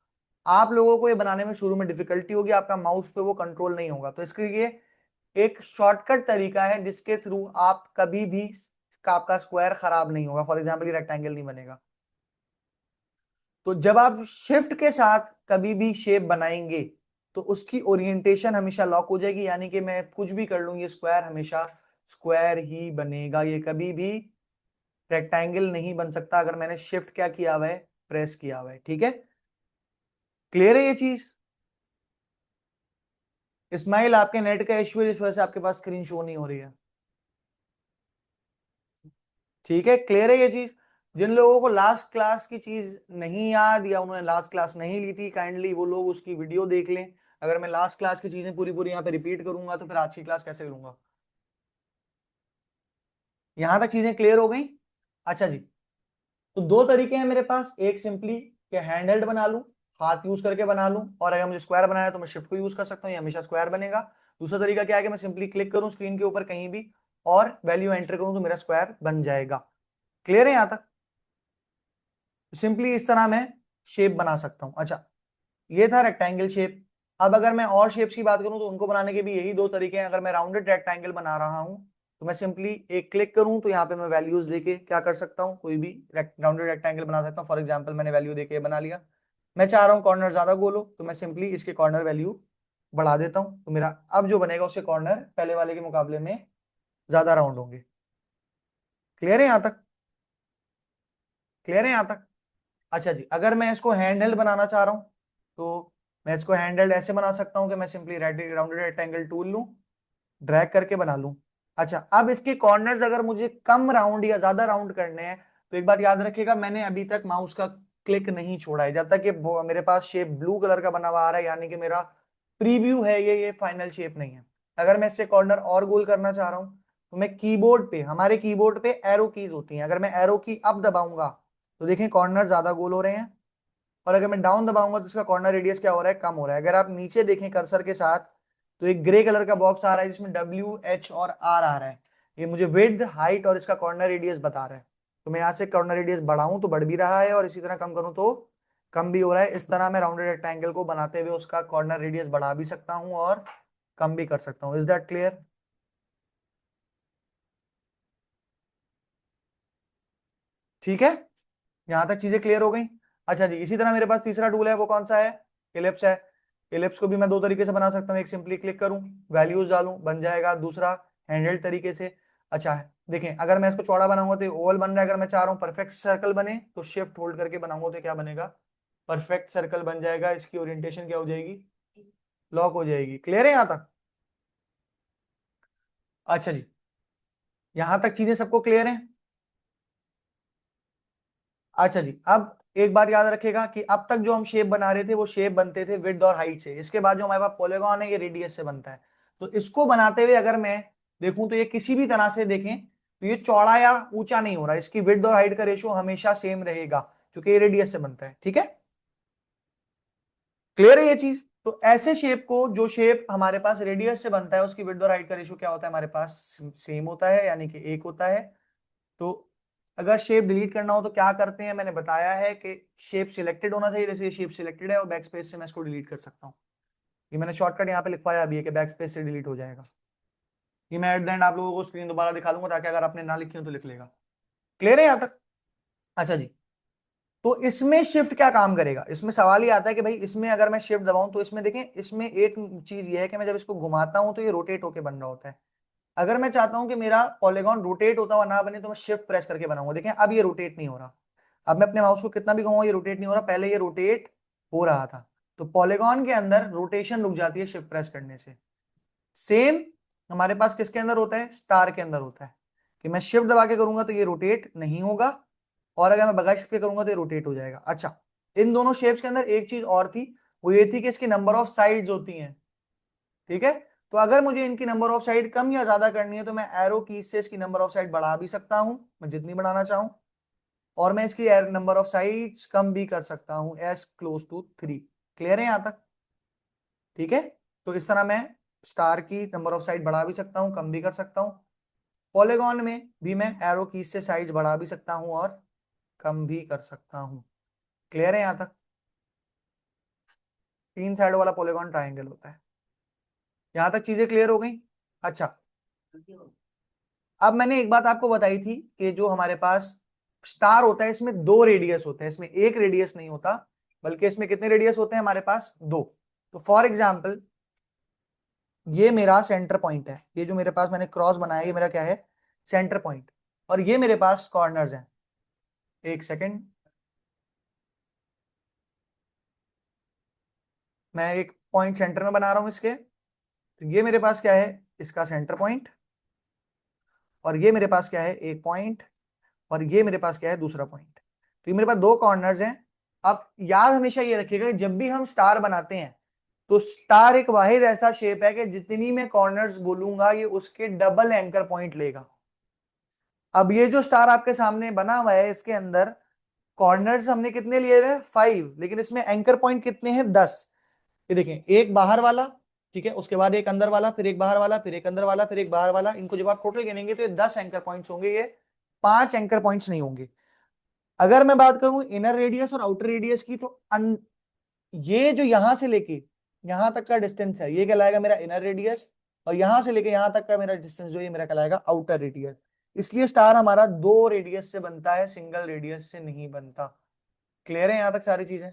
आप लोगों को ये बनाने में शुरू में डिफिकल्टी होगी, आपका माउस पे वो कंट्रोल नहीं होगा, तो इसके लिए एक शॉर्टकट तरीका है जिसके थ्रू आप कभी भी आपका स्क्वायर खराब नहीं होगा। फॉर एग्जाम्पल, ये रेक्टेंगल नहीं बनेगा। तो जब आप शिफ्ट के साथ कभी भी शेप बनाएंगे तो उसकी ओरिएंटेशन हमेशा लॉक हो जाएगी, यानी कि मैं कुछ भी कर लूं ये स्क्वायर हमेशा स्क्वायर ही बनेगा, ये कभी भी रेक्टेंगल नहीं बन सकता अगर मैंने शिफ्ट क्या किया हुआ है, प्रेस किया हुआ है। ठीक है, क्लियर है ये चीज। इस्माइल, आपके नेट का इश्यू है जिस वजह से आपके पास स्क्रीन शो नहीं हो रही है। ठीक है, क्लियर है ये चीज। जिन लोगों को लास्ट क्लास की चीज नहीं याद या उन्होंने लास्ट क्लास नहीं ली थी, काइंडली वो लोग उसकी वीडियो देख लें। अगर मैं लास्ट क्लास की चीजें पूरी पूरी यहाँ पे रिपीट करूंगा तो फिर आज की क्लास कैसे करूंगा। यहां तक चीजें क्लियर हो गई। अच्छा जी, तो दो तरीके हैं मेरे पास, एक सिंपली कि हैंड हेल्ड बना लूं, हाथ यूज करके बना लूं, और अगर मुझे स्क्वायर बनाना है तो मैं शिफ्ट को यूज कर सकता हूँ, ये हमेशा स्क्वायर बनेगा। दूसरा तरीका क्या है कि मैं सिंपली क्लिक करूं स्क्रीन के ऊपर कहीं भी और वैल्यू एंटर करूं तो मेरा स्क्वायर बन जाएगा। क्लियर है यहां तक। सिंपली इस तरह मैं शेप बना सकता हूं। अच्छा, ये था रेक्टेंगल शेप। अब अगर मैं और शेप्स की बात करूं तो उनको बनाने के भी यही दो तरीके हैं। अगर मैं राउंडेड रेक्टेंगल बना रहा हूं तो मैं सिंपली एक क्लिक करूं तो यहाँ पे मैं वैल्यूज देके क्या कर सकता हूँ, कोई भी राउंडेड रेक्टेंगल बना सकता हूँ। फॉर एग्जांपल मैंने वैल्यू देके बना लिया। मैं चाह रहा हूँ कॉर्नर ज्यादा गोल हो तो मैं सिंपली इसके कॉर्नर वैल्यू बढ़ा देता हूँ, तो मेरा अब जो बनेगा उसके कॉर्नर पहले वाले के मुकाबले में ज्यादा राउंड होंगे। क्लियर है यहाँ तक। क्लियर है यहाँ तक। अच्छा जी, अगर मैं इसको हैंडहेल्ड बनाना चाह रहा हूं तो मैं इसको हैंडहेल्ड ऐसे बना सकता हूं कि मैं सिंपली राउंडेड रेक्टेंगल टूल लूं, ड्रैग करके बना लूं। अच्छा, अब इसके कॉर्नर्स अगर मुझे कम राउंड या ज्यादा राउंड करने हैं तो एक बात याद रखिएगा, मैंने अभी तक माउस का क्लिक नहीं छोड़ा है जब तक कि मेरे पास शेप ब्लू कलर का बना हुआ आ रहा है, यानी कि मेरा प्रीव्यू है, ये फाइनल शेप नहीं है। अगर मैं इससे कॉर्नर और गोल करना चाह रहा हूं तो मैं कीबोर्ड पे, हमारे कीबोर्ड पे एरो कीज होती हैं, अगर मैं एरो की अप दबाऊंगा तो देखें कॉर्नर ज्यादा गोल हो रहे हैं, और अगर मैं डाउन दबाऊंगा तो इसका कॉर्नर रेडियस क्या हो रहा है, कम हो रहा है। अगर आप नीचे देखें कर्सर के साथ तो एक ग्रे कलर का बॉक्स आ रहा है जिसमें WH और R आ रहा है, ये मुझे विड्थ, हाइट और इसका कॉर्नर रेडियस बता रहा है। तो मैं यहाँ से कॉर्नर रेडियस बढ़ाऊं तो बढ़ भी रहा है और इसी तरह कम करूं तो कम भी हो रहा है। इस तरह मैं राउंडेड रेक्टेंगल को बनाते हुए उसका कॉर्नर रेडियस बढ़ा भी सकता हूं और कम भी कर सकता हूं। Is that clear. ठीक है, यहां तक चीजें क्लियर हो गई। अच्छा जी, इसी तरह मेरे पास तीसरा टूल है, वो कौन सा है, इलिप्स है। इलिप्स को भी मैं दो तरीके से बना सकता हूँ, एक सिंपली क्लिक करूं, वैल्यूज डालूं, बन जाएगा। दूसरा हैंडल्ड तरीके से। अच्छा है, देखें अगर मैं इसको चौड़ा बनाऊंगा तो ओवल बन रहा है, अगर मैं चाह रहा हूँ परफेक्ट सर्कल बने तो शिफ्ट होल्ड करके बनाऊंगा तो क्या बनेगा, परफेक्ट सर्कल बन जाएगा। इसकी ओरिएंटेशन क्या हो जाएगी, लॉक हो जाएगी। क्लियर है यहां तक। अच्छा जी, यहां तक चीजें सबको क्लियर है। अच्छा जी, अब एक बात याद रखिएगा कि अब तक जो हम शेप बना रहे थे वो शेप बनते थे विड्थ और हाइट से, इसके बाद जो हमारे पास पॉलीगॉन है ये रेडियस से बनता है। तो इसको बनाते हुए अगर मैं देखूं तो ये किसी भी तरह से देखें तो ये चौड़ा या ऊंचा नहीं हो रहा, इसकी विड्थ और हाइट का रेशियो हमेशा सेम रहेगा क्योंकि ये रेडियस से बनता है। ठीक है, क्लियर है ये चीज। तो ऐसे शेप को, जो शेप हमारे पास रेडियस से बनता है उसकी विड्थ और हाइट का रेशियो क्या होता है, हमारे पास सेम होता है, यानी कि एक होता है। तो अगर शेप डिलीट करना हो तो क्या करते हैं, मैंने बताया है कि शेप सिलेक्टेड होना चाहिए, जैसे ये शेप सिलेक्टेड है और बैक स्पेस से मैं इसको डिलीट कर सकता हूँ। ये मैंने शॉर्टकट यहाँ पे लिखवाया भी है कि बैक स्पेस से डिलीट हो जाएगा। ये मैं एट द एंड आप लोगों को स्क्रीन दोबारा दिखा दूंगा ताकि अगर आपने ना लिखी हो तो लिख लेगा। क्लियर है यहाँ तक। अच्छा जी, तो इसमें शिफ्ट क्या काम करेगा, इसमें सवाल ये आता है कि भाई इसमें अगर मैं शिफ्ट दबाऊं तो इसमें देखें, इसमें एक चीज ये है कि मैं जब इसको घुमाता हूं तो ये रोटेट होकर बन रहा होता है। अगर मैं चाहता हूं कि मेरा पॉलीगॉन रोटेट होता हुआ ना बने तो मैं शिफ्ट प्रेस करके बनाऊंगा। देखें अब ये रोटेट नहीं हो रहा, अब मैं अपने माउस को कितना भी घुमाऊं ये रोटेट नहीं हो रहा, पहले ये रोटेट हो रहा था। तो पॉलीगॉन के अंदर रोटेशन रुक जाती है शिफ्ट प्रेस करने से। सेम हमारे पास किसके अंदर होता है, स्टार के अंदर होता है कि मैं शिफ्ट दबा के करूंगा तो ये रोटेट नहीं होगा, और अगर मैं बगैर शिफ्ट के करूंगा तो ये रोटेट हो जाएगा। अच्छा, इन दोनों शेप्स के अंदर एक चीज और थी, वो ये थी कि इसकी नंबर ऑफ साइड्स होती हैं। ठीक है, तो अगर मुझे इनकी नंबर ऑफ साइड कम या ज्यादा करनी है तो मैं एरो की से इसकी नंबर ऑफ साइड बढ़ा भी सकता हूं, मैं जितनी बढ़ाना चाहूं, और मैं इसकी नंबर ऑफ साइड्स कम भी कर सकता हूं, एज क्लोज टू 3। क्लियर है यहां तक। ठीक है, तो इस तरह मैं स्टार की नंबर ऑफ साइड बढ़ा भी सकता हूं, कम भी कर सकता हूं। पॉलीगॉन में भी मैं एरो की से साइड बढ़ा भी सकता हूं और कम भी कर सकता हूं। क्लियर है यहां तक। तीन साइड वाला पॉलीगॉन ट्राइंगल होता है। यहां तक चीजें क्लियर हो गई। अच्छा, अब मैंने एक बात आपको बताई थी कि जो हमारे पास स्टार होता है इसमें दो रेडियस होते हैं, इसमें एक रेडियस नहीं होता, बल्कि इसमें कितने रेडियस होते हैं हमारे पास, दो। तो फॉर एग्जाम्पल ये मेरा सेंटर पॉइंट है, ये जो मेरे पास मैंने क्रॉस बनाया ये मेरा क्या है, सेंटर पॉइंट, और ये मेरे पास कॉर्नर्स हैं। एक सेकेंड, मैं एक पॉइंट सेंटर में बना रहा हूं इसके, तो ये मेरे पास क्या है, इसका सेंटर पॉइंट, और ये मेरे पास क्या है, एक पॉइंट, और ये मेरे पास क्या है, दूसरा पॉइंट। तो ये मेरे पास दो कॉर्नर्स हैं। अब याद हमेशा ये रखिएगा कि जब भी हम स्टार बनाते हैं तो स्टार एक वाहिद ऐसा शेप है कि जितनी मैं कॉर्नर्स बोलूंगा ये उसके डबल एंकर पॉइंट लेगा। अब ये जो स्टार आपके सामने बना हुआ है इसके अंदर कॉर्नर्स हमने कितने लिए हुए हैं, 5, लेकिन इसमें एंकर पॉइंट कितने हैं, 10। ये देखें, एक बाहर वाला, ठीक है, उसके बाद एक अंदर वाला, फिर एक बाहर वाला, फिर एक अंदर वाला, फिर एक बाहर वाला। इनको जब आप टोटल गिनेंगे तो ये 10 एंकर पॉइंट्स होंगे, ये 5 एंकर पॉइंट्स नहीं होंगे। अगर मैं बात करूं इनर रेडियस और आउटर रेडियस की, तो ये जो यहां से लेके यहां तक का डिस्टेंस है ये कहलाएगा मेरा इनर रेडियस, और यहां से लेके यहां तक का मेरा डिस्टेंस जो ये मेरा कहलाएगा आउटर रेडियस। इसलिए स्टार हमारा दो रेडियस से बनता है, सिंगल रेडियस से नहीं बनता। क्लियर है यहां तक सारी चीजें?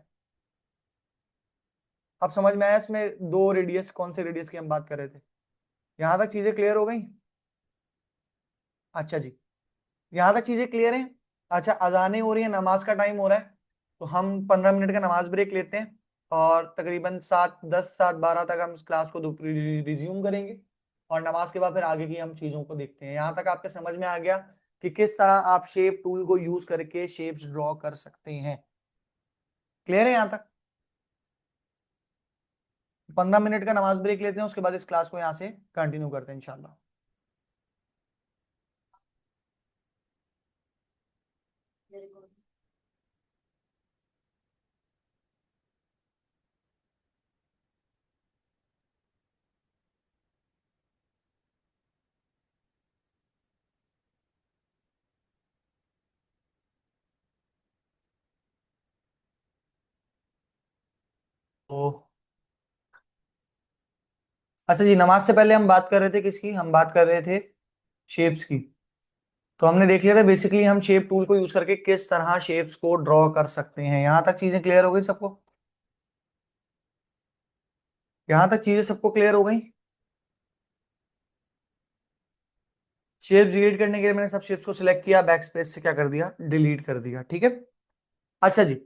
अब समझ में आया इसमें दो रेडियस कौन से रेडियस की हम बात कर रहे थे? यहां तक चीजें क्लियर हो गई? अच्छा जी, यहां तक चीजें क्लियर हैं। अच्छा, अजानें हो रही है, नमाज का टाइम हो रहा है, तो हम 15 मिनट का नमाज ब्रेक लेते हैं और तकरीबन 7:10 7:12 तक हम इस क्लास को रिज्यूम करेंगे, और नमाज के बाद फिर आगे की हम चीजों को देखते हैं। यहाँ तक आपके समझ में आ गया कि किस तरह आप शेप टूल को यूज करके शेप्स ड्रॉ कर सकते हैं? क्लियर है यहाँ तक? 15 मिनट का नमाज ब्रेक लेते हैं, उसके बाद इस क्लास को यहाँ से कंटिन्यू करते हैं इंशाल्लाह। तो अच्छा जी, नमाज से पहले हम बात कर रहे थे किसकी, हम बात कर रहे थे शेप्स की। तो हमने देख लिया था बेसिकली हम शेप टूल को यूज करके किस तरह शेप्स को ड्रॉ कर सकते हैं। यहां तक चीजें क्लियर हो गई सबको? यहां तक चीजें सबको क्लियर हो गई? शेप्स डिलीट करने के लिए मैंने सब शेप्स को सिलेक्ट किया, बैक स्पेस से क्या कर दिया, डिलीट कर दिया, ठीक है। अच्छा जी,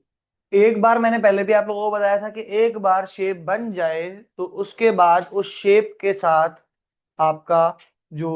एक बार मैंने पहले भी आप लोगों को बताया था कि एक बार शेप बन जाए तो उसके बाद उस शेप के साथ आपका जो,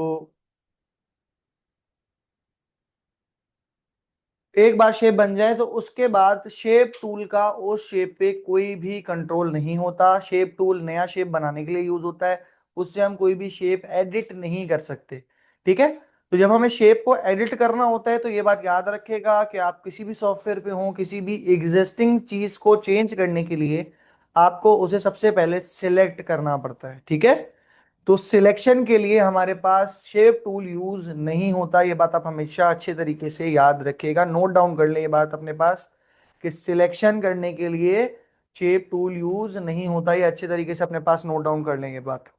एक बार शेप बन जाए तो उसके बाद शेप टूल का उस शेप पे कोई भी कंट्रोल नहीं होता। शेप टूल नया शेप बनाने के लिए यूज होता है, उससे हम कोई भी शेप एडिट नहीं कर सकते, ठीक है। तो जब हमें शेप को एडिट करना होता है तो ये बात याद रखेगा कि आप किसी भी सॉफ्टवेयर पे हो, किसी भी एग्जिस्टिंग चीज को चेंज करने के लिए आपको उसे सबसे पहले सिलेक्ट करना पड़ता है, ठीक है। तो सिलेक्शन के लिए हमारे पास शेप टूल यूज नहीं होता, ये बात आप हमेशा अच्छे तरीके से याद रखिएगा, नोट डाउन कर ले ये बात अपने पास, कि सिलेक्शन करने के लिए शेप टूल यूज नहीं होता। ये अच्छे तरीके से अपने पास नोट डाउन कर लेंगे बात।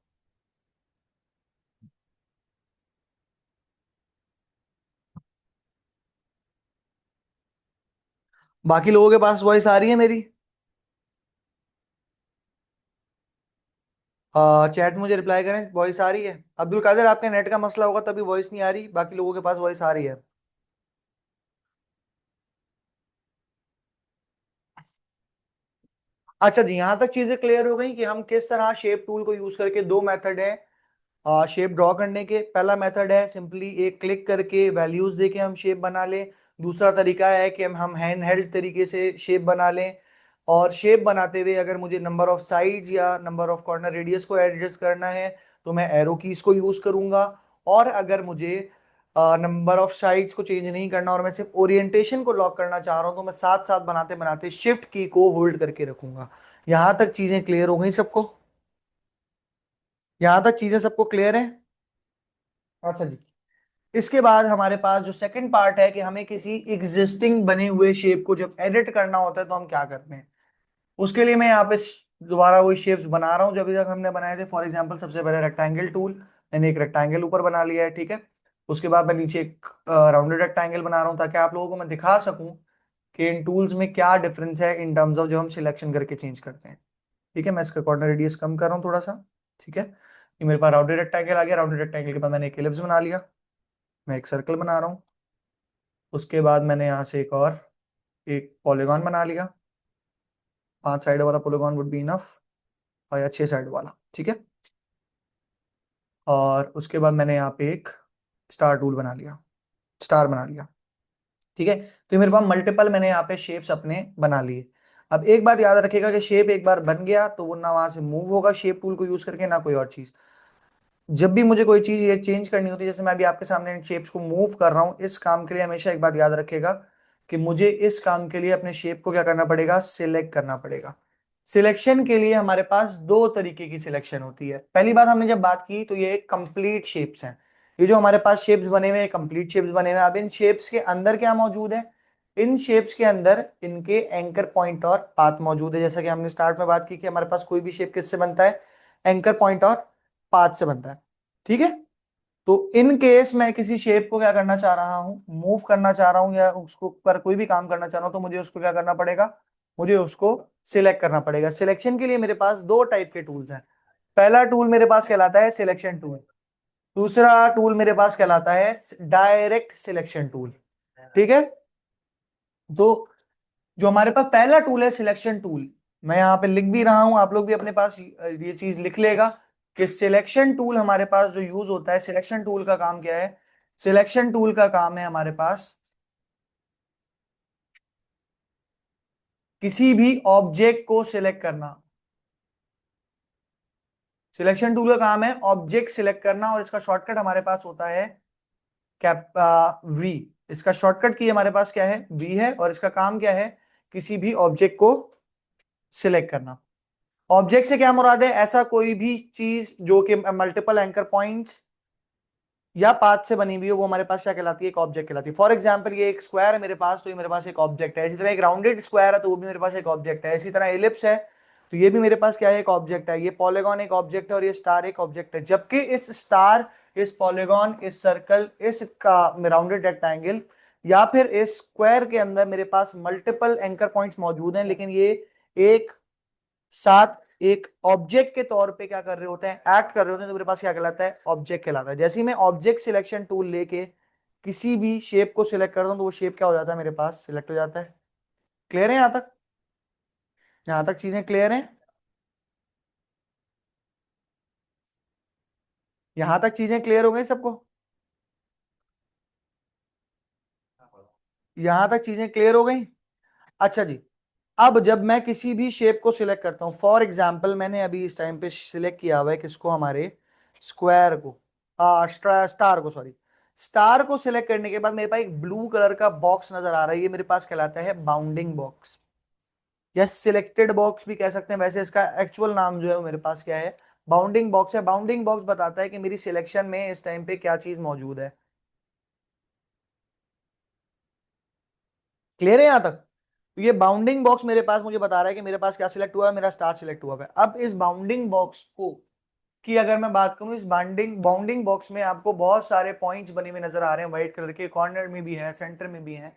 बाकी लोगों के पास वॉइस आ रही है मेरी? चैट मुझे रिप्लाई करें, वॉइस आ रही है? अब्दुल कादिर, आपके नेट का मसला होगा तभी वॉइस नहीं आ रही, बाकी लोगों के पास वॉइस आ रही है। अच्छा जी, यहां तक चीजें क्लियर हो गई कि हम किस तरह शेप टूल को यूज करके, दो मेथड है शेप ड्रॉ करने के। पहला मेथड है सिंपली एक क्लिक करके वैल्यूज देके हम शेप बना लें। दूसरा तरीका है कि हम हैंड हेल्ड तरीके से शेप बना लें। और शेप बनाते हुए अगर मुझे नंबर ऑफ साइड्स या नंबर ऑफ कॉर्नर रेडियस को एडजस्ट करना है तो मैं एरो कीज को यूज करूंगा। और अगर मुझे नंबर ऑफ साइड्स को चेंज नहीं करना और मैं सिर्फ ओरिएंटेशन को लॉक करना चाह रहा हूं तो मैं साथ साथ बनाते बनाते शिफ्ट की को होल्ड करके रखूंगा। यहां तक चीजें क्लियर हो गई सबको? यहां तक चीजें सबको क्लियर है? अच्छा जी, इसके बाद हमारे पास जो सेकंड पार्ट है कि हमें किसी एग्जिस्टिंग बने हुए शेप को जब एडिट करना होता है तो हम क्या करते हैं। उसके लिए मैं यहाँ पे दोबारा वही शेप्स बना रहा हूँ जब तक हमने बनाए थे। फॉर एग्जांपल सबसे पहले रेक्टेंगल टूल, मैंने एक रेक्टेंगल ऊपर बना लिया है, ठीक है। उसके बाद मैं नीचे एक राउंडेड रेक्टेंगल बना रहा हूँ ताकि आप लोगों को मैं दिखा सकूं कि इन टूल्स में क्या डिफरेंस है इन टर्म्स ऑफ जो हम सिलेक्शन करके चेंज करते हैं, ठीक है। मैं इसका कॉर्नर रेडियस कम कर रहा हूँ थोड़ा सा, ठीक है। ये मेरे पास राउंडेड रेक्टेंगल आ गया। राउंडेड रेक्टेंगल के बाद मैंने एक एलिप्स बना लिया, मैं एक सर्कल बना रहा हूँ। उसके बाद मैंने यहाँ से एक और एक पॉलीगॉन बना लिया, 5 साइड वाला पॉलीगॉन वुड बी इनफ, और या 6 साइड वाला, ठीक है। और उसके बाद मैंने यहाँ पे एक स्टार टूल बना लिया, स्टार बना लिया। ठीक है, तो मेरे पास मल्टीपल मैंने यहाँ पे शेप्स अपने बना लिए। अब एक बात याद रखिएगा कि शेप एक बार बन गया तो वो ना वहां से मूव होगा शेप टूल को यूज करके, ना कोई और चीज। जब भी मुझे कोई चीज ये चेंज करनी होती है, जैसे मैं अभी आपके सामने इन शेप्स को मूव कर रहा हूं, इस काम के लिए हमेशा एक बात याद रखिएगा कि मुझे इस काम के लिए अपने शेप को क्या करना पड़ेगा, सिलेक्ट करना पड़ेगा। सिलेक्शन के लिए हमारे पास दो तरीके की सिलेक्शन होती है। पहली बात हमने जब बात की तो ये कंप्लीट शेप्स हैं। ये जो हमारे पास शेप्स बने हुए हैं कंप्लीट शेप्स बने हुए हैं। अब इन शेप्स के अंदर क्या मौजूद है, इन शेप्स के अंदर इनके एंकर पॉइंट और पाथ मौजूद है। जैसा कि हमने स्टार्ट में बात की कि हमारे पास कोई भी शेप किससे बनता है, एंकर पॉइंट और पाथ से बनता है। ठीक है, तो इन केस मैं किसी शेप को क्या करना चाह रहा हूं, मूव करना चाह रहा हूं या उसको पर कोई भी काम करना चाह रहा हूं, तो मुझे उसको क्या करना पड़ेगा, मुझे उसको सिलेक्ट करना पड़ेगा। सिलेक्शन के लिए मेरे पास दो टाइप के टूल्स हैं। पहला टूल मेरे पास कहलाता है सिलेक्शन टूल, दूसरा टूल मेरे पास कहलाता है डायरेक्ट सिलेक्शन टूल। ठीक है, तो जो हमारे पास पहला टूल है सिलेक्शन टूल, मैं यहाँ पे लिख भी रहा हूं, आप लोग भी अपने पास ये चीज लिख लेगा कि सिलेक्शन टूल हमारे पास जो यूज होता है, सिलेक्शन टूल का काम क्या है, सिलेक्शन टूल का काम है हमारे पास किसी भी ऑब्जेक्ट को सिलेक्ट करना। सिलेक्शन टूल का काम है ऑब्जेक्ट सिलेक्ट करना, और इसका शॉर्टकट हमारे पास होता है कैप वी। इसका शॉर्टकट की हमारे पास क्या है, वी है, और इसका काम क्या है, किसी भी ऑब्जेक्ट को सिलेक्ट करना। ऑब्जेक्ट से क्या मुराद है, ऐसा कोई भी चीज जो कि मल्टीपल एंकर पॉइंट्स या पाथ से बनी हुई है, वो हमारे पास क्या कहलाती है, एक ऑब्जेक्ट कहलाती है। फॉर एग्जांपल ये एक स्क्वायर है मेरे पास, तो ये मेरे पास एक ऑब्जेक्ट है। इसी तरह एक राउंडेड स्क्वायर है तो वो भी मेरे पास एक ऑब्जेक्ट है। इसी तरह एलिप्स है तो ये भी मेरे पास क्या है, एक ऑब्जेक्ट है। ये पॉलीगॉन एक ऑब्जेक्ट है और ये स्टार एक ऑब्जेक्ट है। जबकि इस स्टार, इस पॉलीगॉन, इस सर्कल, इस राउंडेड रेक्टेंगल या फिर इस स्क्वायर के अंदर मेरे पास मल्टीपल एंकर पॉइंट्स मौजूद हैं, लेकिन ये एक साथ एक ऑब्जेक्ट के तौर पे क्या कर रहे होते हैं, एक्ट कर रहे होते हैं, तो मेरे पास क्या कहलाता है, ऑब्जेक्ट कहलाता है। जैसे ही मैं ऑब्जेक्ट सिलेक्शन टूल लेके किसी भी शेप को सिलेक्ट करता हूं तो वो शेप क्या हो जाता है, मेरे पास सिलेक्ट हो जाता है। क्लियर है यहां तक, यहां तक चीजें क्लियर हैं, यहां तक चीजें क्लियर हो गई सबको, यहां तक चीजें क्लियर हो गई। अच्छा जी, अब जब मैं किसी भी शेप को सिलेक्ट करता हूं, फॉर एग्जाम्पल मैंने अभी इस टाइम पे सिलेक्ट किया हुआ है किसको, हमारे स्क्वायर को, स्टार को, सॉरी, स्टार को सिलेक्ट करने के बाद मेरे पास एक ब्लू कलर का बॉक्स नजर आ रहा है, ये मेरे पास कहलाता है बाउंडिंग बॉक्स या सिलेक्टेड बॉक्स भी कह सकते हैं। वैसे इसका एक्चुअल नाम जो है वो मेरे पास क्या है, बाउंडिंग बॉक्स है। बाउंडिंग बॉक्स बताता है कि मेरी सिलेक्शन में इस टाइम पे क्या चीज मौजूद है। क्लियर है यहां तक, तो ये बाउंडिंग बॉक्स मेरे पास मुझे बता रहा है कि मेरे पास क्या सिलेक्ट हुआ है, मेरा स्टार सिलेक्ट हुआ है। अब इस बाउंडिंग बॉक्स को की अगर मैं बात करूं, इस बाउंडिंग बाउंडिंग बॉक्स में आपको बहुत सारे पॉइंट्स बने हुए नजर आ रहे हैं, व्हाइट कलर के, कॉर्नर में भी है, सेंटर में भी है।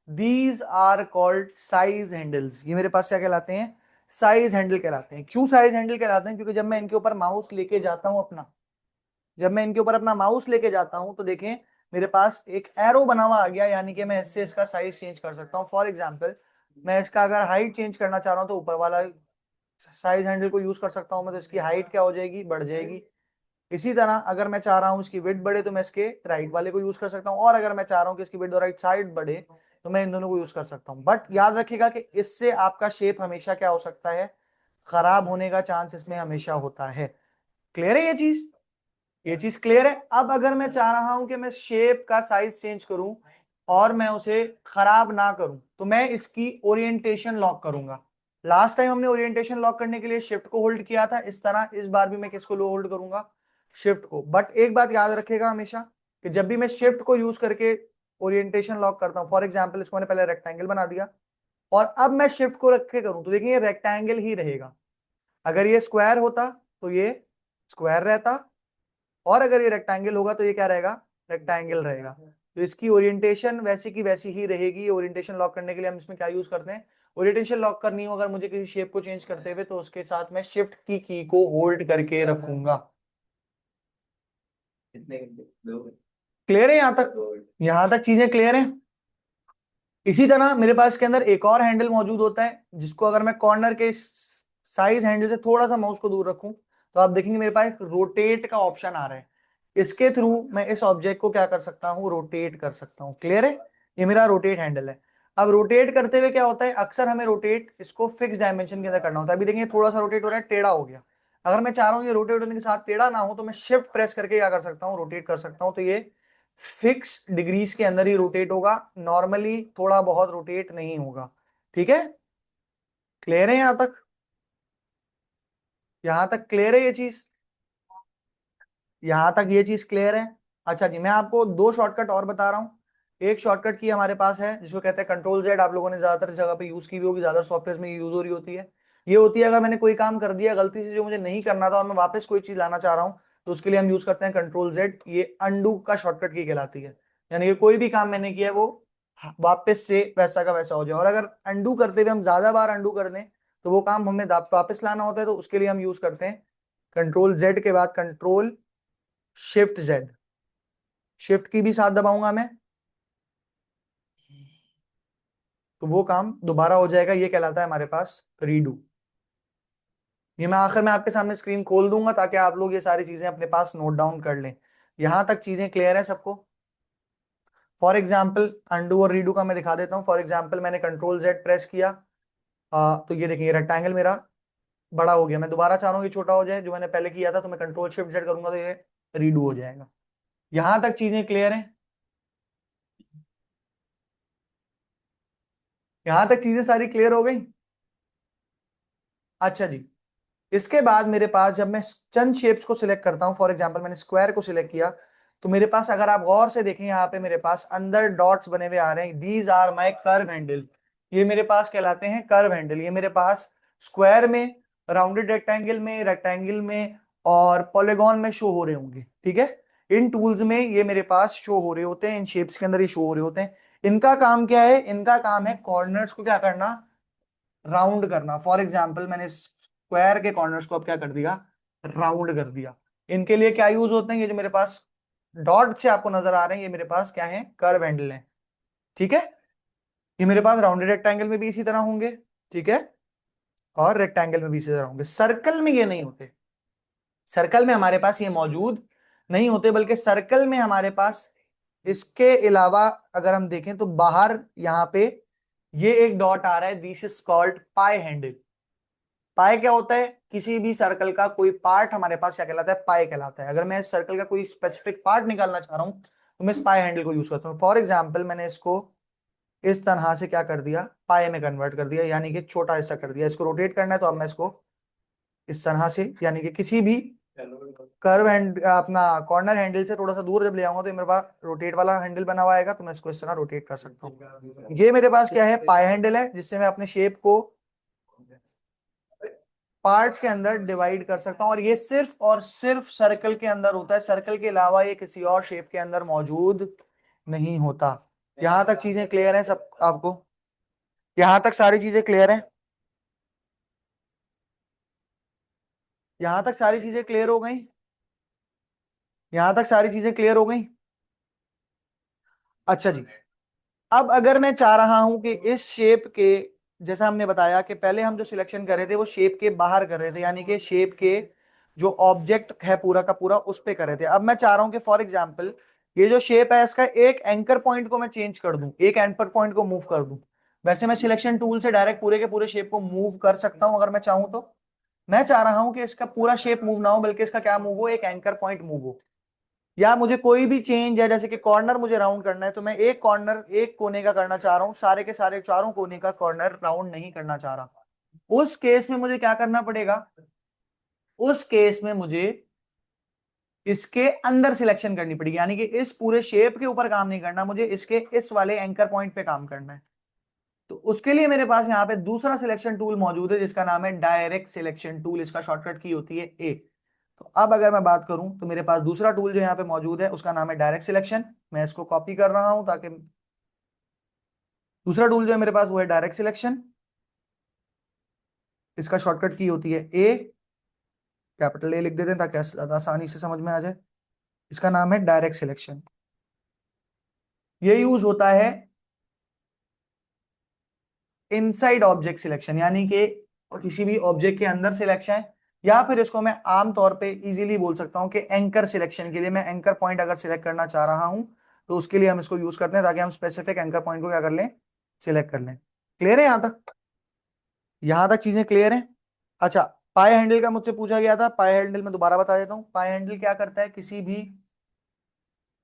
These are called size handles. ये मेरे पास क्या कहलाते हैं, साइज हैंडल कहलाते हैं। क्यों साइज हैंडल कहलाते हैं, क्योंकि जब मैं इनके ऊपर माउस लेके जाता हूं अपना, जब मैं इनके ऊपर अपना माउस लेके जाता हूं तो देखें मेरे पास एक एरो बना हुआ आ गया, यानी कि मैं इससे इसका साइज चेंज कर सकता हूं। फॉर एग्जांपल मैं इसका अगर हाइट चेंज करना चाह रहा हूं तो ऊपर वाला साइज हैंडल को यूज कर सकता हूं मैं, तो इसकी हाइट क्या हो जाएगी, बढ़ जाएगी। इसी तरह अगर मैं चाह रहा हूं इसकी विड्थ बढ़े तो मैं इसके राइट वाले को यूज कर सकता हूं, और अगर मैं चाह रहा हूं कि इसकी विड्थ और राइट साइड बढ़े तो मैं इन दोनों को यूज कर सकता हूं। बट याद रखिएगा कि इससे आपका शेप हमेशा क्या हो सकता है, खराब होने का चांस इसमें हमेशा होता है। क्लियर है ये चीज, ये चीज क्लियर है। अब अगर मैं चाह रहा हूं कि मैं शेप का साइज चेंज करूं और मैं उसे खराब ना करूं, तो मैं इसकी ओरिएंटेशन लॉक करूंगा। लास्ट टाइम हमने ओरिएंटेशन लॉक करने के लिए शिफ्ट को होल्ड किया था, इस तरह इस बार भी मैं किसको होल्ड करूंगा, शिफ्ट को। बट एक बात याद रखेगा हमेशा कि जब भी मैं शिफ्ट को यूज करके ओरिएंटेशन लॉक करता हूं, फॉर एग्जाम्पल इसको मैंने पहले रेक्टेंगल बना दिया और अब मैं शिफ्ट को रख के करूं, तो देखिए ये रेक्टेंगल ही रहेगा। अगर ये स्क्वायर होता तो ये स्क्वायर रहता, और अगर ये रेक्टेंगल होगा तो ये क्या रहेगा, रेक्टेंगल रहेगा। तो इसकी ओरिएंटेशन वैसी की वैसी ही रहेगी। ओरिएंटेशन लॉक करने के लिए हम इसमें क्या यूज करते हैं, ओरिएंटेशन लॉक करनी हो अगर मुझे किसी शेप को चेंज करते हुए, तो उसके साथ मैं शिफ्ट की को होल्ड करके रखूंगा। क्लियर है यहां तक, यहां तक चीजें क्लियर है। इसी तरह मेरे पास इसके अंदर एक और हैंडल मौजूद होता है, जिसको अगर मैं कॉर्नर के साइज हैंडल से थोड़ा सा माउस को दूर रखूं तो आप देखेंगे मेरे पास एक रोटेट का ऑप्शन आ रहा है। इसके थ्रू मैं इस ऑब्जेक्ट को क्या कर सकता हूं, रोटेट कर सकता हूं। क्लियर है, ये मेरा रोटेट हैंडल है। अब रोटेट करते हुए क्या होता है, अक्सर हमें रोटेट इसको फिक्स डायमेंशन के अंदर करना होता है। अभी देखिए थोड़ा सा रोटेट हो रहा है, टेढ़ा हो गया। अगर मैं चाह रहा हूँ ये रोटेट होने के साथ टेढ़ा ना हो, तो मैं शिफ्ट प्रेस करके क्या कर सकता हूँ, रोटेट कर सकता हूँ। तो ये फिक्स डिग्रीज के अंदर ही रोटेट होगा, नॉर्मली थोड़ा बहुत रोटेट नहीं होगा। ठीक है, क्लियर है यहां तक? यहां तक क्लियर है ये चीज? यहां तक ये चीज क्लियर है? अच्छा जी, मैं आपको दो शॉर्टकट और बता रहा हूँ। एक शॉर्टकट की हमारे पास है जिसको कहते हैं कंट्रोल जेड। आप लोगों ने ज्यादातर जगह पे यूज की भी होगी, ज्यादा सॉफ्टवेयर में यूज हो रही होती है। ये होती है अगर मैंने कोई काम कर दिया गलती से जो मुझे नहीं करना था और मैं वापस कोई चीज लाना चाह रहा हूँ, तो उसके लिए हम यूज करते हैं कंट्रोल जेड। ये अंडू का शॉर्टकट की कहलाती है। यानी कि कोई भी काम मैंने किया है वो वापस से वैसा का वैसा हो जाए। और अगर अंडू करते हुए हम ज्यादा बार अंडू कर दें तो वो काम हमें वापस लाना होता है, तो उसके लिए हम यूज करते हैं कंट्रोल जेड के बाद कंट्रोल शिफ्ट जेड। शिफ्ट की भी साथ दबाऊंगा मैं तो वो काम दोबारा हो जाएगा। ये कहलाता है हमारे पास रीडू। ये मैं आखिर में आपके सामने स्क्रीन खोल दूंगा ताकि आप लोग ये सारी चीजें अपने पास नोट डाउन कर लें। यहां तक चीजें क्लियर है सबको? फॉर एग्जाम्पल अंडू और रीडू का मैं दिखा देता हूं। फॉर एग्जाम्पल मैंने कंट्रोल जेड प्रेस किया, तो ये देखिए रेक्टेंगल मेरा बड़ा हो गया। मैं दोबारा चाह रहा हूँ कि छोटा हो जाए, जो मैंने पहले किया था, तो मैं कंट्रोल शिफ्ट जेड करूंगा तो ये रीडू हो जाएगा। यहां तक चीजें क्लियर है? यहां तक चीजें सारी क्लियर हो गई? अच्छा जी, इसके बाद मेरे पास जब मैं चंद शेप्स को सिलेक्ट करता हूं, फॉर एग्जांपल मैंने स्क्वायर को सिलेक्ट किया, तो मेरे पास अगर आप गौर से देखें यहाँ पे मेरे पास अंदर डॉट्स बने हुए आ रहे हैं। These are my curve handle. ये मेरे पास कहलाते हैं कर्व हैंडल। ये मेरे पास स्क्वायर में, राउंडेड रेक्टेंगल में और पॉलीगॉन में शो हो रहे होंगे। ठीक है, इन टूल्स में ये मेरे पास शो हो रहे होते हैं, इन शेप्स के अंदर ये शो हो रहे होते हैं। इनका काम क्या है? इनका काम है कॉर्नर्स को क्या करना, राउंड करना। फॉर एग्जाम्पल मैंने स्क्वायर के कॉर्नर्स को अब क्या कर दिया, राउंड कर दिया। इनके लिए क्या यूज होते हैं? ये जो मेरे पास डॉट से आपको नजर आ रहे हैं, ये मेरे पास क्या है, कर्व हैंडल है। ठीक है, ये मेरे पास राउंडेड रेक्टेंगल में भी इसी तरह होंगे। ठीक है, और रेक्टेंगल में भी इसी तरह होंगे। सर्कल में ये नहीं होते। सर्कल में हमारे पास ये मौजूद नहीं होते, बल्कि सर्कल में हमारे पास इसके अलावा अगर हम देखें तो बाहर यहाँ पे ये एक डॉट आ रहा है, this is called pi handle. Pi क्या होता है? किसी भी सर्कल का कोई पार्ट हमारे पास क्या कहलाता है, पाई कहलाता है। अगर मैं इस सर्कल का कोई स्पेसिफिक पार्ट निकालना चाह रहा हूं तो मैं इस पाई हैंडल को यूज करता हूं। फॉर एग्जांपल मैंने इसको इस तरह से क्या कर दिया, पाई में कन्वर्ट कर दिया, यानी कि छोटा हिस्सा कर दिया। इसको रोटेट करना है तो अब मैं इसको इस तरह से, यानी कि किसी भी कर्व हैंड अपना कॉर्नर हैंडल से थोड़ा सा दूर जब ले आऊंगा तो ये मेरे पास रोटेट वाला हैंडल बना हुआ आएगा, तो मैं इसको इस तरह रोटेट कर सकता हूँ। ये मेरे पास क्या है, पाई हैंडल है, जिससे मैं अपने शेप को पार्ट्स के अंदर डिवाइड कर सकता हूं। और ये सिर्फ और सिर्फ सर्कल के अंदर होता है, सर्कल के अलावा ये किसी और शेप के अंदर मौजूद नहीं होता। यहां तक चीजें क्लियर हैं सब आपको? यहां तक सारी चीजें क्लियर हैं? यहां तक सारी चीजें क्लियर हो गई? यहां तक सारी चीजें क्लियर हो गई? अच्छा जी, अब अगर मैं चाह रहा हूं कि इस शेप के, जैसा हमने बताया कि पहले हम जो सिलेक्शन कर रहे थे वो शेप के बाहर कर रहे थे, यानी कि शेप के जो ऑब्जेक्ट है पूरा का पूरा उस पे कर रहे थे। अब मैं चाह रहा हूं कि फॉर एग्जांपल ये जो शेप है इसका एक एंकर पॉइंट को मैं चेंज कर दूं, एक एंकर पॉइंट को मूव कर दूं। वैसे मैं सिलेक्शन टूल से डायरेक्ट पूरे के पूरे शेप को मूव कर सकता हूं अगर मैं चाहूं तो। मैं चाह रहा हूं कि इसका पूरा शेप मूव ना हो, बल्कि इसका क्या मूव हो, एक एंकर पॉइंट मूव हो। या मुझे कोई भी चेंज है, जैसे कि कॉर्नर मुझे राउंड करना है, तो मैं एक कॉर्नर एक कोने का करना चाह रहा हूं, सारे के सारे चारों कोने का कॉर्नर राउंड नहीं करना चाह रहा। उस केस में मुझे क्या करना पड़ेगा? उस केस में मुझे इसके अंदर सिलेक्शन करनी पड़ेगी, यानी कि इस पूरे शेप के ऊपर काम नहीं करना, मुझे इसके इस वाले एंकर पॉइंट पे काम करना है। तो उसके लिए मेरे पास यहाँ पे दूसरा सिलेक्शन टूल मौजूद है जिसका नाम है डायरेक्ट सिलेक्शन टूल। इसका शॉर्टकट की होती है ए। तो अब अगर मैं बात करूं तो मेरे पास दूसरा टूल जो यहाँ पे मौजूद है उसका नाम है डायरेक्ट सिलेक्शन। मैं इसको कॉपी कर रहा हूं ताकि दूसरा टूल जो है मेरे पास वो है डायरेक्ट सिलेक्शन। इसका शॉर्टकट की होती है ए, कैपिटल ए लिख देते हैं ताकि ज्यादा आसानी से समझ में आ जाए। इसका नाम है डायरेक्ट सिलेक्शन। ये यूज होता है इनसाइड ऑब्जेक्ट सिलेक्शन, यानी कि किसी भी ऑब्जेक्ट के अंदर सिलेक्शन, या फिर इसको मैं आम तौर पे इजीली बोल सकता हूं कि एंकर सिलेक्शन के लिए मैं एंकर पॉइंट अगर सिलेक्ट करना चाह रहा हूं तो उसके लिए हम इसको यूज करते हैं ताकि हम स्पेसिफिक एंकर पॉइंट को क्या कर लें, सिलेक्ट कर लें। क्लियर है यहां तक चीजें क्लियर हैं। अच्छा, पाई हैंडल का मुझसे पूछा गया था। पाई हैंडल में दोबारा बता देता हूं, पाई हैंडल क्या करता है, किसी भी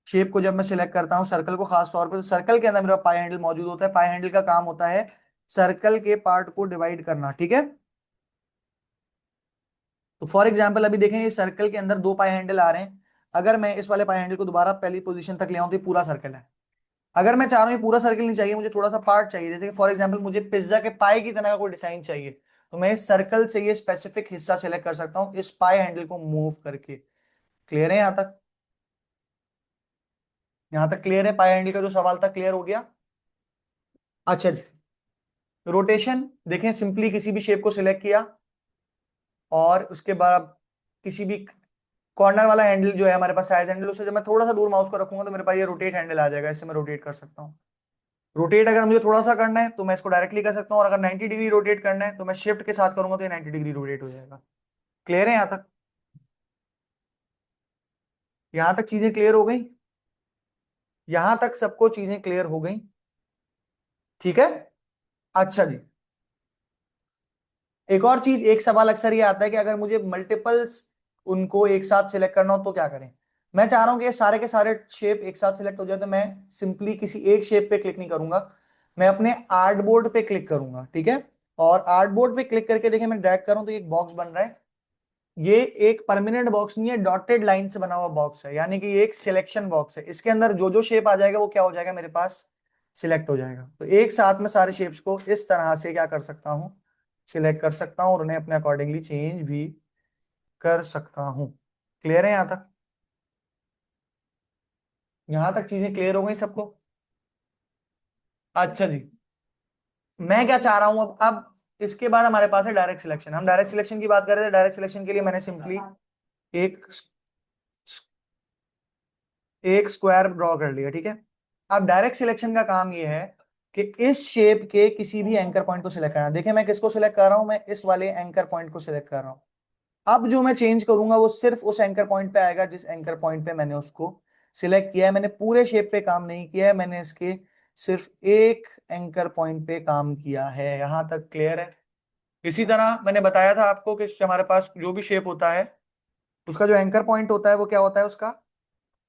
शेप को जब मैं सिलेक्ट करता हूं, सर्कल को खास तौर पे, तो सर्कल के अंदर मेरा पाई हैंडल मौजूद होता है। पाई हैंडल का काम होता है सर्कल के पार्ट को डिवाइड करना, ठीक है। तो फॉर एग्जाम्पल अभी देखें, ये सर्कल के अंदर दो पाई हैंडल आ रहे हैं। अगर मैं इस वाले पाई हैंडल को दोबारा पहली पोजीशन तक ले आऊं तो ये पूरा सर्कल है। अगर मैं चाह रहा हूं ये पूरा सर्कल नहीं चाहिए, मुझे थोड़ा सा पार्ट चाहिए, जैसे कि फॉर एग्जांपल मुझे पिज्जा के पाई की तरह का कोई डिजाइन चाहिए, तो मैं इस सर्कल से ये स्पेसिफिक हिस्सा सेलेक्ट कर सकता हूं इस पाई हैंडल को मूव करके। क्लियर है यहां तक? यहां तक क्लियर है? पाई हैंडल का जो सवाल था क्लियर हो गया। अच्छा जी, रोटेशन देखें, सिंपली किसी भी शेप को सिलेक्ट किया और उसके बाद किसी भी कॉर्नर वाला हैंडल जो है हमारे पास साइज हैंडल, उससे जब मैं थोड़ा सा दूर माउस को रखूंगा तो मेरे पास ये रोटेट हैंडल आ जाएगा, इससे मैं रोटेट कर सकता हूँ। रोटेट अगर मुझे थोड़ा सा करना है तो मैं इसको डायरेक्टली कर सकता हूँ, और अगर 90 डिग्री रोटेट करना है तो मैं शिफ्ट के साथ करूंगा तो ये 90 डिग्री रोटेट हो जाएगा। क्लियर है यहां तक? यहां तक चीजें क्लियर हो गई? यहां तक सबको चीजें क्लियर हो गई? ठीक है। अच्छा जी, एक और चीज, एक सवाल अक्सर ये आता है कि अगर मुझे मल्टीपल्स उनको एक साथ सिलेक्ट करना हो तो क्या करें। मैं चाह रहा हूं कि ये सारे के सारे शेप एक साथ सिलेक्ट हो जाए, तो मैं सिंपली किसी एक शेप पे क्लिक नहीं करूंगा, मैं अपने आर्ट बोर्ड पे क्लिक करूंगा, ठीक है। और आर्ट बोर्ड पे क्लिक करके देखिए, मैं ड्रैग करूं तो एक बॉक्स बन रहा है। ये एक परमानेंट बॉक्स नहीं है, डॉटेड लाइन से बना हुआ बॉक्स है, यानी कि ये एक सिलेक्शन बॉक्स है। इसके अंदर जो जो शेप आ जाएगा वो क्या हो जाएगा, मेरे पास सिलेक्ट हो जाएगा। तो एक साथ में सारे शेप्स को इस तरह से क्या कर सकता हूं, सिलेक्ट कर सकता हूं और उन्हें अपने अकॉर्डिंगली चेंज भी कर सकता हूं। क्लियर है यहां तक? यहां तक चीजें क्लियर हो गई सबको? अच्छा जी, मैं क्या चाह रहा हूं अब इसके बाद हमारे पास है डायरेक्ट सिलेक्शन। हम डायरेक्ट सिलेक्शन की बात कर रहे थे। डायरेक्ट सिलेक्शन के लिए मैंने सिंपली एक एक स्क्वायर ड्रॉ कर लिया, ठीक है। अब डायरेक्ट सिलेक्शन का काम ये है कि इस शेप के किसी भी एंकर पॉइंट को सिलेक्ट करना। देखिए मैं किसको सिलेक्ट कर रहा हूं, मैं इस वाले एंकर पॉइंट को सिलेक्ट कर रहा हूं। अब जो मैं चेंज करूंगा वो सिर्फ उस एंकर पॉइंट पे आएगा जिस एंकर पॉइंट पे मैंने उसको सिलेक्ट किया है। मैंने पूरे शेप पे काम नहीं किया है, मैंने इसके सिर्फ एक एंकर पॉइंट पे काम किया है। यहां तक क्लियर है? इसी तरह मैंने बताया था आपको कि हमारे पास जो भी शेप होता है उसका जो एंकर पॉइंट होता है वो क्या होता है, उसका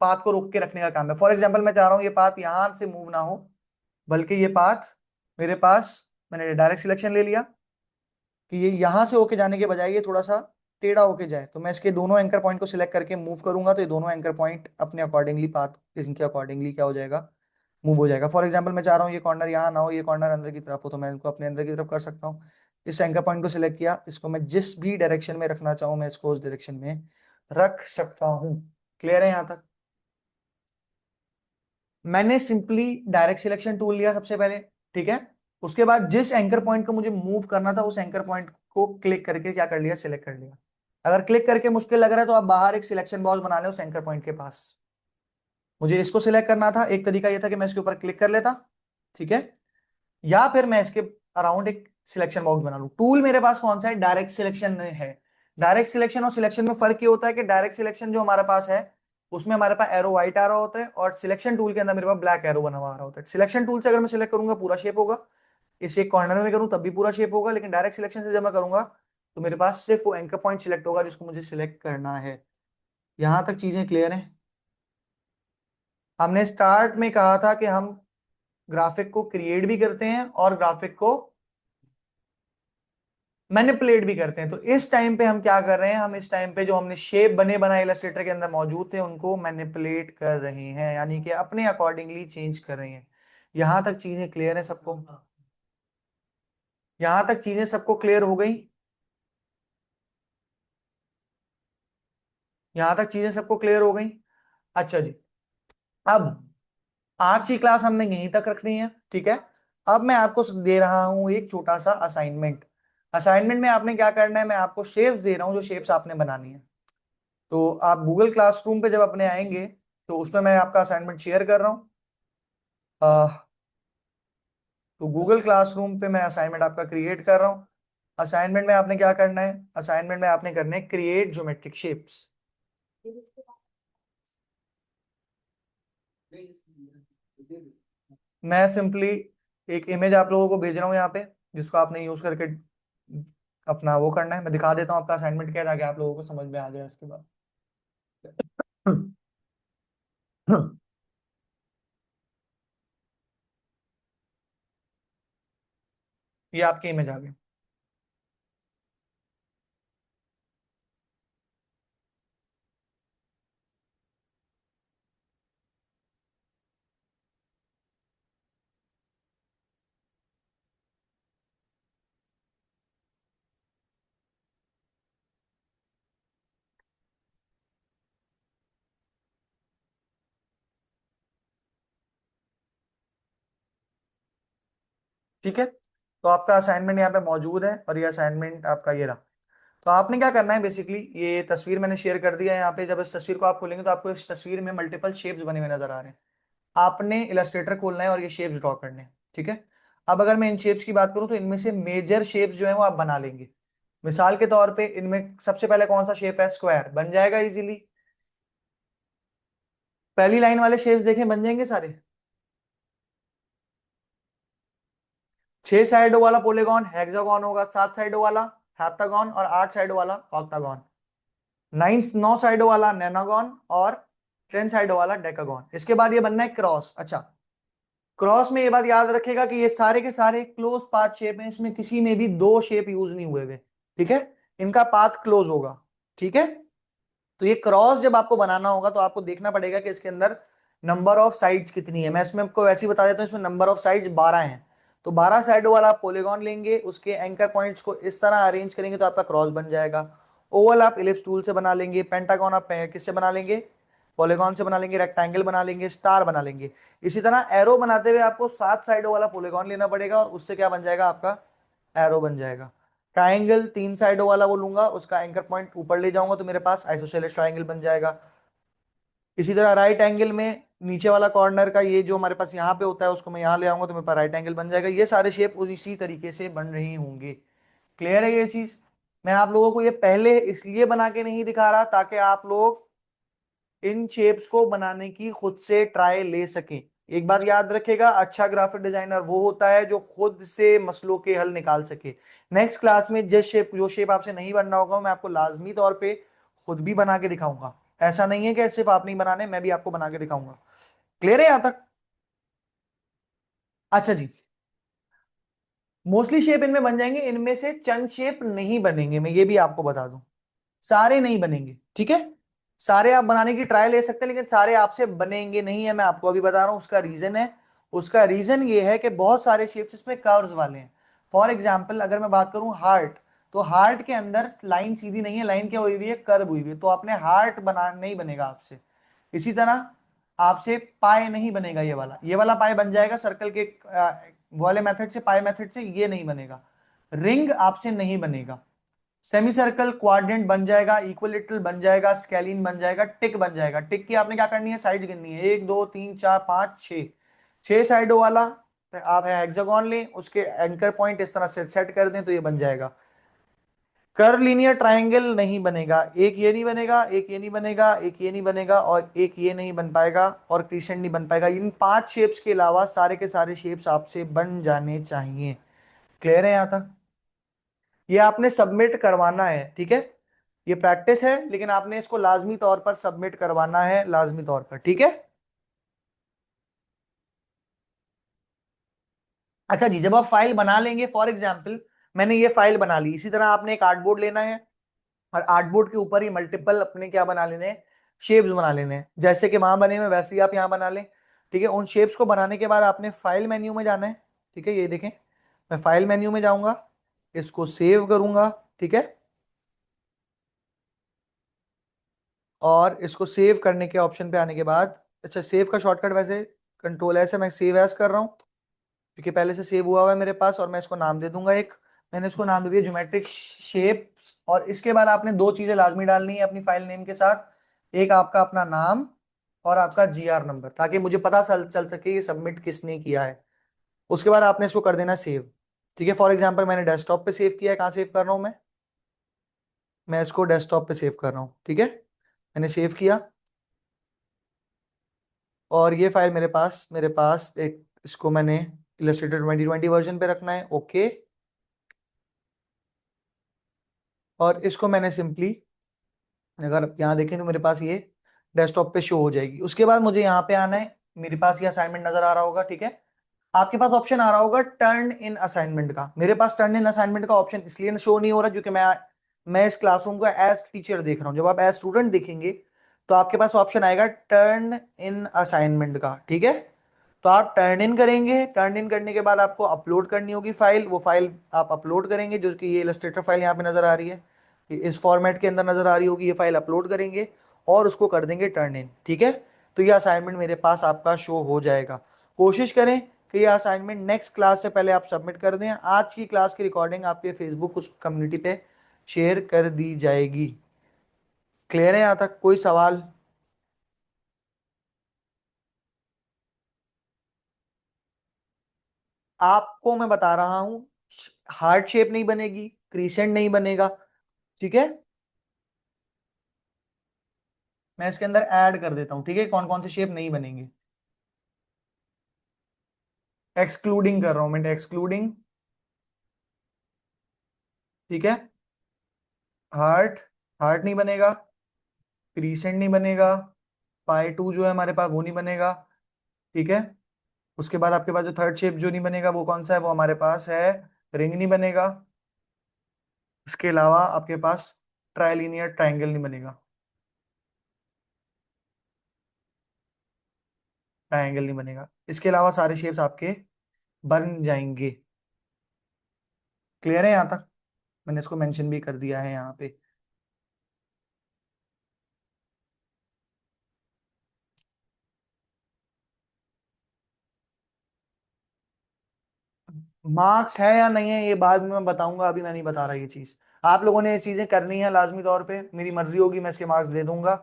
पाथ को रोक के रखने का काम है। फॉर एग्जाम्पल मैं चाह रहा हूं ये पाथ यहां से मूव ना हो, बल्कि ये पाथ मेरे पास, मैंने डायरेक्ट सिलेक्शन ले लिया कि ये यहां से होके जाने के बजाय ये थोड़ा सा टेढ़ा होके जाए, तो मैं इसके दोनों एंकर पॉइंट को सिलेक्ट करके मूव करूंगा तो ये दोनों एंकर पॉइंट अपने अकॉर्डिंगली पाथ इनके अकॉर्डिंगली क्या हो जाएगा, मूव हो जाएगा। फॉर एग्जाम्पल मैं चाह रहा हूँ ये कॉर्नर यहाँ ना हो, ये कॉर्नर अंदर की तरफ हो, तो मैं इनको अपने अंदर की तरफ कर सकता हूँ। इस एंकर पॉइंट को सिलेक्ट किया, इसको मैं जिस भी डायरेक्शन में रखना चाहूँ मैं इसको उस डायरेक्शन में रख सकता हूँ। क्लियर है यहाँ तक? मैंने सिंपली डायरेक्ट सिलेक्शन टूल लिया सबसे पहले, ठीक है। उसके बाद जिस एंकर पॉइंट को मुझे मूव करना था उस एंकर पॉइंट को क्लिक करके क्या कर लिया, सिलेक्ट कर लिया। अगर क्लिक करके मुश्किल लग रहा है तो आप बाहर एक सिलेक्शन बॉक्स बना लें उस एंकर पॉइंट के पास। मुझे इसको सिलेक्ट करना था, एक तरीका यह था कि मैं इसके ऊपर क्लिक कर लेता, ठीक है, या फिर मैं इसके अराउंड एक सिलेक्शन बॉक्स बना लूं। टूल मेरे पास कौन सा है, डायरेक्ट सिलेक्शन में है। डायरेक्ट सिलेक्शन और सिलेक्शन में फर्क ये होता है कि डायरेक्ट सिलेक्शन जो हमारे पास है उसमें हमारे पास एरो व्हाइट आ रहा होता है, और सिलेक्शन टूल के अंदर मेरे पास ब्लैक एरो बना हुआ आ रहा होता है। सिलेक्शन टूल से अगर मैं सिलेक्ट करूंगा पूरा शेप होगा, इस एक कॉर्नर में करूं तब भी पूरा शेप होगा, लेकिन डायरेक्ट सिलेक्शन से जब मैं करूंगा तो मेरे पास सिर्फ वो एंकर पॉइंट सिलेक्ट होगा जिसको मुझे सिलेक्ट करना है। यहां तक चीजें क्लियर हैं? हमने स्टार्ट में कहा था कि हम ग्राफिक को क्रिएट भी करते हैं और ग्राफिक को मैनिपुलेट भी करते हैं। तो इस टाइम पे हम क्या कर रहे हैं, हम इस टाइम पे जो हमने शेप बने बनाए इलस्ट्रेटर के अंदर मौजूद थे उनको मैनिपुलेट कर रहे हैं, यानी कि अपने अकॉर्डिंगली चेंज कर रहे हैं। यहां तक चीजें क्लियर है सबको? यहां तक चीजें सबको क्लियर हो गई? यहां तक चीजें सबको क्लियर हो गई? अच्छा जी, अब आज की क्लास हमने यहीं तक रखनी है, ठीक है। अब मैं आपको दे रहा हूं एक छोटा सा असाइनमेंट। असाइनमेंट में आपने क्या करना है, मैं आपको शेप्स दे रहा हूं जो शेप्स आपने बनानी है। तो आप गूगल क्लासरूम पे जब अपने आएंगे तो उसमें मैं आपका असाइनमेंट शेयर कर रहा हूँ। तो गूगल क्लासरूम पे मैं असाइनमेंट आपका क्रिएट कर रहा हूँ। असाइनमेंट में आपने क्या करना है, असाइनमेंट में आपने करने है क्रिएट ज्योमेट्रिक शेप्स। मैं सिंपली एक इमेज आप लोगों को भेज रहा हूँ यहाँ पे, जिसको आपने यूज करके अपना वो करना है। मैं दिखा देता हूँ आपका असाइनमेंट क्या है, ताकि आप लोगों को समझ में आ जाए उसके बाद। ये आपकी इमेज आ गई। ठीक है, तो आपका असाइनमेंट यहाँ पे मौजूद है, और ये असाइनमेंट आपका ये रहा। तो आपने क्या करना है, बेसिकली ये तस्वीर मैंने शेयर कर दिया है यहाँ पे। जब इस तस्वीर को आप खोलेंगे तो आपको इस तस्वीर में मल्टीपल शेप्स बने हुए नजर आ रहे हैं। आपने इलस्ट्रेटर खोलना है और ये शेप्स ड्रॉ करने हैं। ठीक है, अब अगर मैं इन शेप्स की बात करूं तो इनमें से मेजर शेप्स जो है वो आप बना लेंगे। मिसाल के तौर पे इनमें सबसे पहले कौन सा शेप है, स्क्वायर बन जाएगा इजीली। पहली लाइन वाले शेप्स देखें, बन जाएंगे सारे। 6 साइडों वाला पोलीगॉन हेक्सागोन होगा, 7 साइडों वाला हेप्टागोन, और 8 साइडों वाला ऑक्टागोन। 9 साइडों वाला नेनागोन, और 10 साइडों वाला डेकागोन। इसके बाद ये बनना है क्रॉस। अच्छा, क्रॉस में ये बात याद रखेगा कि ये सारे के सारे क्लोज पाथ शेप हैं, इसमें किसी में भी दो शेप यूज नहीं हुए हुए। ठीक है, इनका पाथ क्लोज होगा। ठीक है, तो ये क्रॉस जब आपको बनाना होगा तो आपको देखना पड़ेगा कि इसके अंदर नंबर ऑफ साइड्स कितनी है। मैं इसमें आपको वैसे ही बता देता हूँ, इसमें नंबर ऑफ साइड्स 12 हैं। तो 12 साइडों वाला आप पॉलीगॉन लेंगे, उसके एंकर पॉइंट्स को इस तरह अरेंज करेंगे तो आपका क्रॉस बन जाएगा। ओवल आप इलिप्स टूल से बना लेंगे, पेंटागन आप किससे बना लेंगे, पॉलीगॉन से बना लेंगे, रेक्टेंगल बना लेंगे, स्टार बना लेंगे। इसी तरह एरो बनाते हुए आपको 7 साइडों वाला पॉलीगॉन लेना पड़ेगा, और उससे क्या बन जाएगा, आपका एरो बन जाएगा। ट्राइंगल 3 साइडों वाला वो लूंगा, उसका एंकर पॉइंट ऊपर ले जाऊंगा तो मेरे पास आइसोसेलेस ट्राइंगल बन जाएगा। इसी तरह राइट एंगल में नीचे वाला कॉर्नर का ये जो हमारे पास यहाँ पे होता है, उसको मैं यहाँ ले आऊंगा तो मेरे पास राइट एंगल बन जाएगा। ये सारे शेप इसी तरीके से बन रही होंगे। क्लियर है ये चीज। मैं आप लोगों को ये पहले इसलिए बना के नहीं दिखा रहा ताकि आप लोग इन शेप्स को बनाने की खुद से ट्राई ले सकें। एक बात याद रखेगा, अच्छा ग्राफिक डिजाइनर वो होता है जो खुद से मसलों के हल निकाल सके। नेक्स्ट क्लास में जो शेप आपसे नहीं बनना होगा, मैं आपको लाजमी तौर पे खुद भी बना के दिखाऊंगा। ऐसा नहीं है कि सिर्फ आप नहीं बनाने, मैं भी आपको बना के दिखाऊंगा। क्लियर है यहां तक। अच्छा जी, मोस्टली शेप इनमें बन जाएंगे, इनमें से चंद शेप नहीं बनेंगे, मैं ये भी आपको बता दूं। सारे नहीं बनेंगे। ठीक है, सारे आप बनाने की ट्राई ले सकते हैं, लेकिन सारे आपसे बनेंगे नहीं है, मैं आपको अभी बता रहा हूं। उसका रीजन है, उसका रीजन ये है कि बहुत सारे शेप्स इसमें कर्व्स वाले हैं। फॉर एग्जाम्पल अगर मैं बात करूं हार्ट, तो हार्ट के अंदर लाइन सीधी नहीं है, लाइन क्या हुई हुई है, कर्व हुई हुई है। तो आपने हार्ट बना नहीं बनेगा आपसे। इसी तरह आपसे पाए नहीं बनेगा, ये वाला पाए बन जाएगा सर्कल के वाले मेथड से, पाए मेथड से ये नहीं बनेगा। रिंग आपसे नहीं बनेगा। सेमी सर्कल क्वाड्रेंट बन जाएगा, इक्विलेटरल बन जाएगा, स्केलिन बन जाएगा, टिक बन जाएगा। टिक की आपने क्या करनी है, साइड गिननी है, 1 2 3 4 5 6। 6 साइडों वाला आप है हेक्सागोन लें, उसके एंकर पॉइंट इस तरह से सेट कर दें तो ये बन जाएगा। कर लीनियर ट्राइंगल नहीं बनेगा, एक ये नहीं बनेगा, एक ये नहीं बनेगा, एक ये नहीं बनेगा, और एक ये नहीं बन पाएगा, और क्रिसेंट नहीं बन पाएगा। इन 5 शेप्स के अलावा सारे के सारे शेप्स आपसे बन जाने चाहिए। क्लियर है यहां तक। ये आपने सबमिट करवाना है। ठीक है, ये प्रैक्टिस है, लेकिन आपने इसको लाजमी तौर पर सबमिट करवाना है, लाजमी तौर पर। ठीक है। अच्छा जी, जब आप फाइल बना लेंगे, फॉर एग्जाम्पल मैंने ये फाइल बना ली, इसी तरह आपने एक आर्टबोर्ड लेना है, और आर्टबोर्ड के ऊपर ही मल्टीपल अपने क्या बना लेने हैं, शेप्स बना लेने हैं। जैसे कि वहां बने हुए वैसे ही आप यहाँ बना लें। ठीक है, उन शेप्स को बनाने के बाद आपने फाइल मेन्यू में जाना है। ठीक है, ये देखें, मैं फाइल मेन्यू में जाऊंगा, इसको सेव करूंगा। ठीक है, और इसको सेव करने के ऑप्शन पे आने के बाद, अच्छा सेव का शॉर्टकट वैसे कंट्रोल ऐसे, मैं सेव एज कर रहा हूँ क्योंकि पहले से सेव हुआ हुआ है मेरे पास, और मैं इसको नाम दे दूंगा एक। मैंने इसको नाम दे दिया ज्योमेट्रिक शेप्स। और इसके बाद आपने दो चीजें लाजमी डालनी है अपनी फाइल नेम के साथ, एक आपका अपना नाम और आपका जीआर नंबर, ताकि मुझे पता चल चल सके ये सबमिट किसने किया है। उसके बाद आपने इसको कर देना सेव। ठीक है, फॉर एग्जाम्पल मैंने डेस्कटॉप पे सेव किया है, कहाँ सेव कर रहा हूँ मैं इसको डेस्कटॉप पे सेव कर रहा हूँ। ठीक है, मैंने सेव किया। और ये फाइल मेरे पास एक, इसको मैंने इलस्ट्रेटर 2020 वर्जन पे रखना है, ओके। और इसको मैंने सिंपली, अगर आप यहाँ देखें तो मेरे पास ये डेस्कटॉप पे शो हो जाएगी। उसके बाद मुझे यहाँ पे आना है, मेरे पास ये असाइनमेंट नजर आ रहा होगा, ठीक है। आपके पास ऑप्शन आ रहा होगा टर्न इन असाइनमेंट का। मेरे पास टर्न इन असाइनमेंट का ऑप्शन इसलिए शो नहीं हो रहा क्योंकि मैं इस क्लासरूम को एज टीचर देख रहा हूँ। जब आप एज स्टूडेंट देखेंगे तो आपके पास ऑप्शन आएगा टर्न इन असाइनमेंट का, ठीक है। तो आप टर्न इन करेंगे, टर्न इन करने के बाद आपको अपलोड करनी होगी फाइल। वो फाइल आप अपलोड करेंगे, जो कि ये इलस्ट्रेटर फाइल यहाँ पे नजर आ रही है, ये इस फॉर्मेट के अंदर नजर आ रही होगी। ये फाइल अपलोड करेंगे और उसको कर देंगे टर्न इन, ठीक है। तो ये असाइनमेंट मेरे पास आपका शो हो जाएगा। कोशिश करें कि ये असाइनमेंट नेक्स्ट क्लास से पहले आप सबमिट कर दें। आज की क्लास की रिकॉर्डिंग आपके फेसबुक उस कम्युनिटी पे शेयर कर दी जाएगी। क्लियर है यहाँ तक? कोई सवाल? आपको मैं बता रहा हूं, हार्ट शेप नहीं बनेगी, क्रीसेंट नहीं बनेगा, ठीक है। मैं इसके अंदर ऐड कर देता हूं, ठीक है, कौन कौन से शेप नहीं बनेंगे। एक्सक्लूडिंग कर रहा हूं मैं, एक्सक्लूडिंग, ठीक है। हार्ट, हार्ट नहीं बनेगा, क्रीसेंट नहीं बनेगा, पाई टू जो है हमारे पास वो नहीं बनेगा, ठीक है। उसके बाद आपके पास जो थर्ड शेप जो नहीं बनेगा वो कौन सा है, वो हमारे पास है रिंग नहीं बनेगा। इसके अलावा आपके पास ट्राइलिनियर ट्राइंगल नहीं बनेगा, ट्राइंगल नहीं बनेगा। इसके अलावा सारे शेप्स आपके बन जाएंगे। क्लियर है यहाँ तक? मैंने इसको मेंशन भी कर दिया है यहाँ पे। मार्क्स है या नहीं है ये बाद में मैं बताऊंगा, अभी मैं नहीं बता रहा ये चीज। आप लोगों ने ये चीजें करनी है लाजमी तौर पे, मेरी मर्जी होगी मैं इसके मार्क्स दे दूंगा,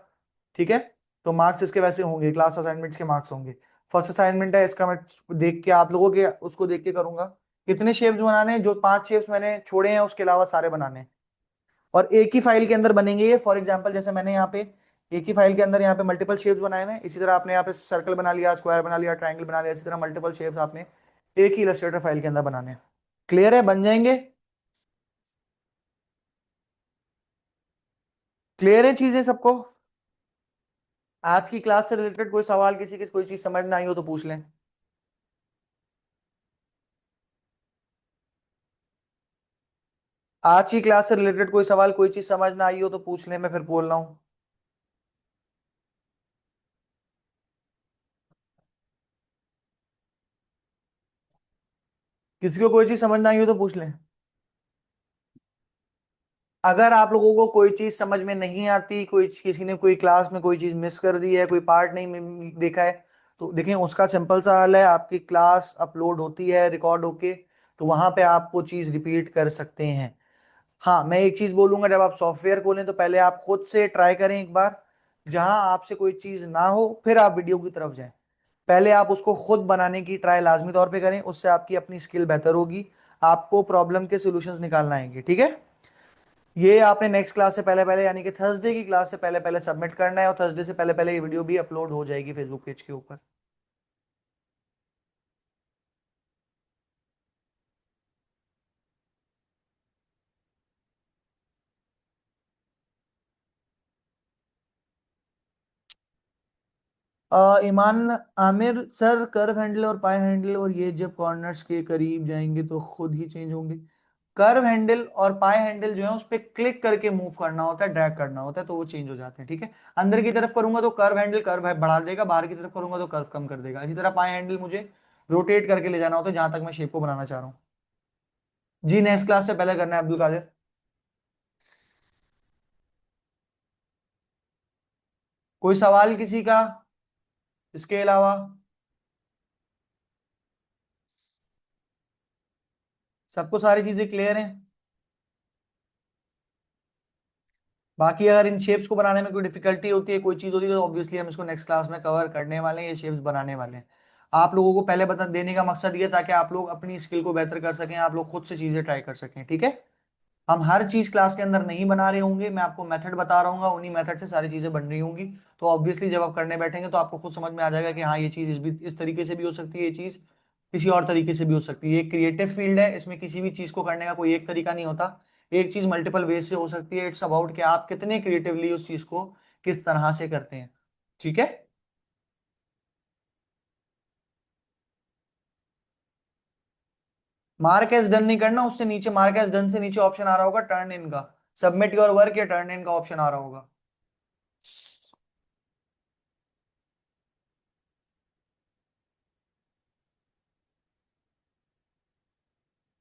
ठीक है। तो मार्क्स इसके वैसे होंगे, क्लास असाइनमेंट्स के मार्क्स होंगे। फर्स्ट असाइनमेंट है इसका, मैं देख के आप लोगों के उसको देख के करूंगा। कितने शेप्स बनाने हैं? जो 5 शेप्स मैंने छोड़े हैं उसके अलावा सारे बनाने हैं। और एक ही फाइल के अंदर बनेंगे ये। फॉर एग्जांपल जैसे मैंने यहाँ पे एक ही फाइल के अंदर यहाँ पे मल्टीपल शेप्स बनाए हुए हैं, इसी तरह आपने यहाँ पे सर्कल बना लिया, स्क्वायर बना लिया, ट्राइंगल बना लिया, इसी तरह मल्टीपल शेप्स आपने एक ही इलस्ट्रेटर फाइल के अंदर बनाने हैं। क्लियर है? बन जाएंगे? क्लियर है चीजें सबको? आज की क्लास से रिलेटेड कोई सवाल, किसी की कोई चीज समझ ना आई हो तो पूछ लें। आज की क्लास से रिलेटेड कोई सवाल, कोई चीज समझ ना आई हो तो पूछ लें, मैं फिर बोल रहा हूँ। किसी को कोई चीज समझ ना आई हो तो पूछ लें। अगर आप लोगों को कोई चीज समझ में नहीं आती, कोई किसी ने कोई क्लास में कोई चीज मिस कर दी है, कोई पार्ट नहीं देखा है, तो देखिए उसका सिंपल सा हल है। आपकी क्लास अपलोड होती है रिकॉर्ड होके, तो वहां पे आप वो चीज रिपीट कर सकते हैं। हाँ, मैं एक चीज बोलूंगा, जब आप सॉफ्टवेयर खोलें तो पहले आप खुद से ट्राई करें एक बार। जहां आपसे कोई चीज ना हो फिर आप वीडियो की तरफ जाएं। पहले आप उसको खुद बनाने की ट्राई लाजमी तौर पे करें, उससे आपकी अपनी स्किल बेहतर होगी। आपको प्रॉब्लम के सॉल्यूशंस निकालना आएंगे, ठीक है। ये आपने नेक्स्ट क्लास से पहले पहले, यानी कि थर्सडे की क्लास से पहले पहले सबमिट करना है, और थर्सडे से पहले पहले ये वीडियो भी अपलोड हो जाएगी फेसबुक पेज के ऊपर। ईमान आमिर सर, कर्व हैंडल और पाई हैंडल और ये जब कॉर्नर्स के करीब जाएंगे तो खुद ही चेंज होंगे। कर्व हैंडल और पाई हैंडल जो है उस पर क्लिक करके मूव करना होता है, ड्रैग करना होता है, तो वो चेंज हो जाते हैं, ठीक है। अंदर की तरफ करूंगा तो कर्व हैंडल कर्व बढ़ा देगा, बाहर की तरफ करूंगा तो कर्व कम कर देगा। इसी तरह पाई हैंडल मुझे रोटेट करके ले जाना होता है जहां तक मैं शेप को बनाना चाह रहा हूँ। जी नेक्स्ट क्लास से पहले करना है अब्दुल कादिर। कोई सवाल किसी का इसके अलावा? सबको सारी चीजें क्लियर हैं? बाकी अगर इन शेप्स को बनाने में कोई डिफिकल्टी होती है, कोई चीज होती है, तो ऑब्वियसली हम इसको नेक्स्ट क्लास में कवर करने वाले हैं, ये शेप्स बनाने वाले हैं। आप लोगों को पहले बता देने का मकसद ये था कि आप लोग अपनी स्किल को बेहतर कर सकें, आप लोग खुद से चीजें ट्राई कर सकें, ठीक है। हम हर चीज क्लास के अंदर नहीं बना रहे होंगे, मैं आपको मेथड बता रहा हूँ, उन्हीं मेथड से सारी चीजें बन रही होंगी। तो ऑब्वियसली जब आप करने बैठेंगे तो आपको खुद समझ में आ जाएगा कि हाँ ये चीज इस तरीके से भी हो सकती है, ये चीज किसी और तरीके से भी हो सकती है। ये क्रिएटिव फील्ड है, इसमें किसी भी चीज को करने का कोई एक तरीका नहीं होता, एक चीज मल्टीपल वेज से हो सकती है। इट्स अबाउट कि आप कितने क्रिएटिवली उस चीज को किस तरह से करते हैं। ठीक है। मार्क एज डन नहीं करना, उससे नीचे मार्क एज डन से नीचे ऑप्शन आ रहा होगा टर्न इन का, सबमिट योर वर्क या टर्न इन का ऑप्शन आ रहा होगा।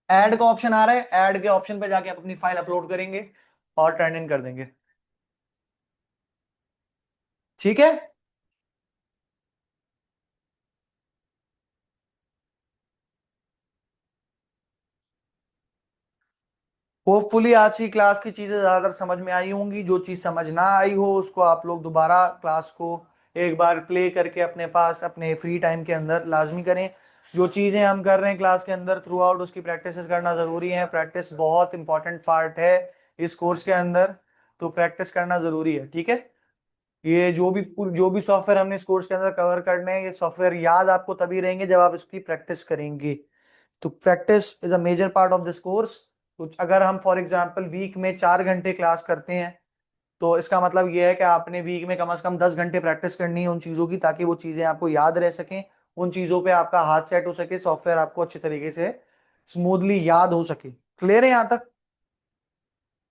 ऐड का ऑप्शन आ रहा है, ऐड के ऑप्शन पे जाके आप अपनी फाइल अपलोड करेंगे और टर्न इन कर देंगे। ठीक है। होपफुली आज की क्लास की चीजें ज्यादातर समझ में आई होंगी। जो चीज समझ ना आई हो उसको आप लोग दोबारा क्लास को एक बार प्ले करके अपने पास अपने फ्री टाइम के अंदर लाजमी करें। जो चीजें हम कर रहे हैं क्लास के अंदर थ्रू आउट, उसकी प्रैक्टिस करना जरूरी है। प्रैक्टिस बहुत इंपॉर्टेंट पार्ट है इस कोर्स के अंदर, तो प्रैक्टिस करना जरूरी है। ठीक है। ये जो भी सॉफ्टवेयर हमने इस कोर्स के अंदर कवर करने हैं, ये सॉफ्टवेयर याद आपको तभी रहेंगे जब आप इसकी प्रैक्टिस करेंगे। तो practice is a major part of this course. तो अगर हम फॉर एग्जांपल वीक में 4 घंटे क्लास करते हैं, तो इसका मतलब ये है कि आपने वीक में कम से कम 10 घंटे प्रैक्टिस करनी है उन चीज़ों की, ताकि वो चीज़ें आपको याद रह सकें, उन चीज़ों पे आपका हाथ सेट हो सके, सॉफ्टवेयर आपको अच्छे तरीके से स्मूथली याद हो सके। क्लियर है यहाँ तक?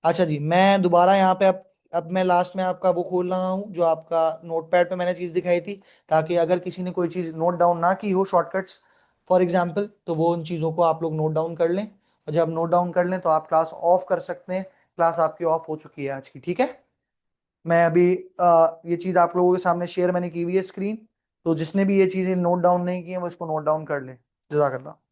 अच्छा जी, मैं दोबारा यहाँ पे अब मैं लास्ट में आपका वो खोल रहा हूँ जो आपका नोटपैड पे मैंने चीज़ दिखाई थी, ताकि अगर किसी ने कोई चीज़ नोट डाउन ना की हो शॉर्टकट्स फॉर एग्जांपल, तो वो उन चीज़ों को आप लोग नोट डाउन कर लें। और जब नोट डाउन कर लें तो आप क्लास ऑफ कर सकते हैं। क्लास आपकी ऑफ हो चुकी है आज की। ठीक है। मैं अभी ये चीज़ आप लोगों के सामने शेयर मैंने की हुई है स्क्रीन। तो जिसने भी ये चीज़ें नोट डाउन नहीं की है वो इसको नोट डाउन कर ले। जज़ाकल्लाह।